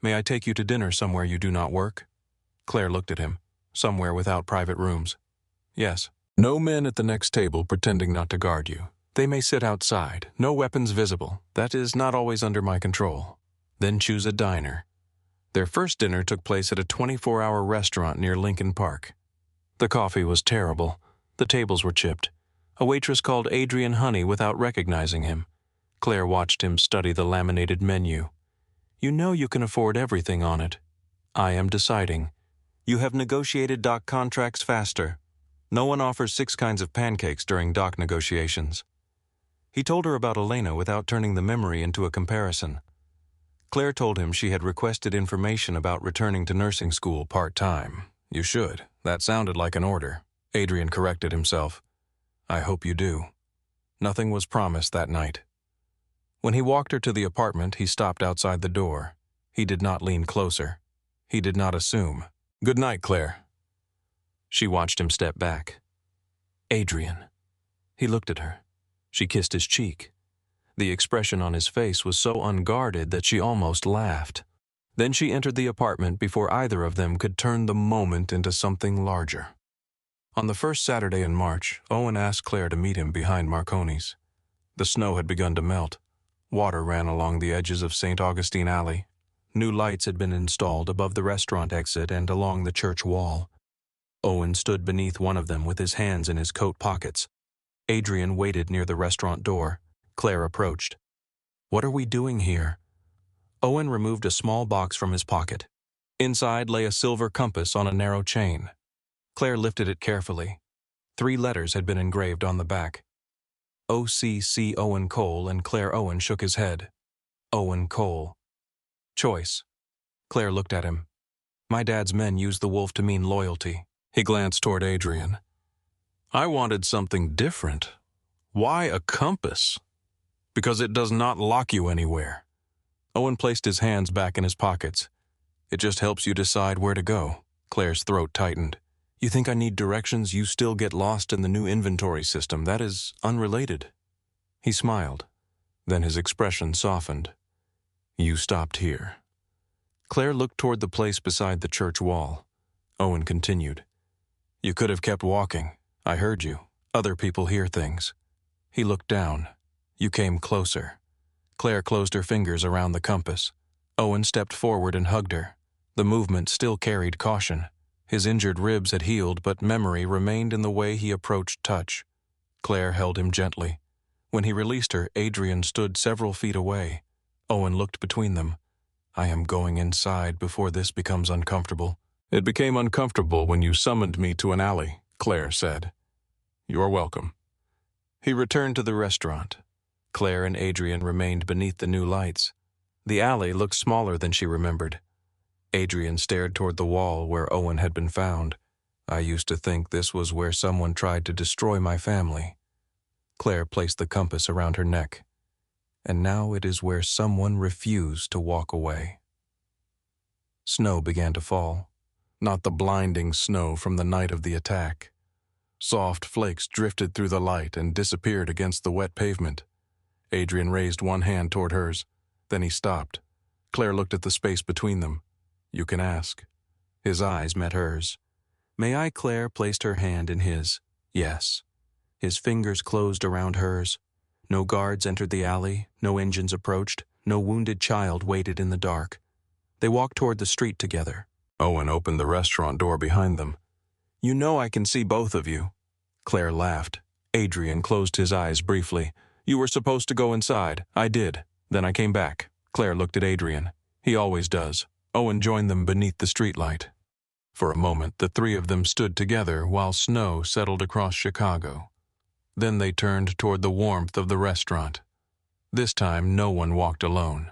May I take you to dinner somewhere you do not work? Claire looked at him. Somewhere without private rooms. Yes. No men at the next table pretending not to guard you. They may sit outside, no weapons visible. That is not always under my control. Then choose a diner. Their first dinner took place at a 24-hour restaurant near Lincoln Park. The coffee was terrible. The tables were chipped. A waitress called Adrian honey without recognizing him. Claire watched him study the laminated menu. "You know you can afford everything on it." "I am deciding." "You have negotiated dock contracts faster." "No one offers 6 kinds of pancakes during dock negotiations." He told her about Elena without turning the memory into a comparison. Claire told him she had requested information about returning to nursing school part-time. "You should. That sounded like an order." Adrian corrected himself. "I hope you do." Nothing was promised that night. When he walked her to the apartment, he stopped outside the door. He did not lean closer. He did not assume. "Good night, Claire." She watched him step back. "Adrian." He looked at her. She kissed his cheek. The expression on his face was so unguarded that she almost laughed. Then she entered the apartment before either of them could turn the moment into something larger. On the first Saturday in March, Owen asked Claire to meet him behind Marconi's. The snow had begun to melt. Water ran along the edges of St. Augustine Alley. New lights had been installed above the restaurant exit and along the church wall. Owen stood beneath one of them with his hands in his coat pockets. Adrian waited near the restaurant door. Claire approached. "What are we doing here?" Owen removed a small box from his pocket. Inside lay a silver compass on a narrow chain. Claire lifted it carefully. 3 letters had been engraved on the back. O.C.C. Owen Cole, and Claire Owen shook his head. Owen Cole. Choice. Claire looked at him. "My dad's men used the wolf to mean loyalty." He glanced toward Adrian. "I wanted something different. Why a compass?" "Because it does not lock you anywhere." Owen placed his hands back in his pockets. "It just helps you decide where to go." Claire's throat tightened. "You think I need directions? You still get lost in the new inventory system. That is unrelated." He smiled. Then his expression softened. "You stopped here." Claire looked toward the place beside the church wall. Owen continued. "You could have kept walking. I heard you. Other people hear things." He looked down. "You came closer." Claire closed her fingers around the compass. Owen stepped forward and hugged her. The movement still carried caution. His injured ribs had healed, but memory remained in the way he approached touch. Claire held him gently. When he released her, Adrian stood several feet away. Owen looked between them. "I am going inside before this becomes uncomfortable." "It became uncomfortable when you summoned me to an alley," Claire said. "You're welcome." He returned to the restaurant. Claire and Adrian remained beneath the new lights. The alley looked smaller than she remembered. Adrian stared toward the wall where Owen had been found. "I used to think this was where someone tried to destroy my family." Claire placed the compass around her neck. "And now it is where someone refused to walk away." Snow began to fall. Not the blinding snow from the night of the attack. Soft flakes drifted through the light and disappeared against the wet pavement. Adrian raised one hand toward hers. Then he stopped. Claire looked at the space between them. "You can ask." His eyes met hers. "May I?" Claire placed her hand in his. "Yes." His fingers closed around hers. No guards entered the alley, no engines approached, no wounded child waited in the dark. They walked toward the street together. Owen opened the restaurant door behind them. "You know I can see both of you." Claire laughed. Adrian closed his eyes briefly. "You were supposed to go inside. I did. Then I came back." Claire looked at Adrian. "He always does." Owen joined them beneath the streetlight. For a moment, the 3 of them stood together while snow settled across Chicago. Then they turned toward the warmth of the restaurant. This time, no one walked alone.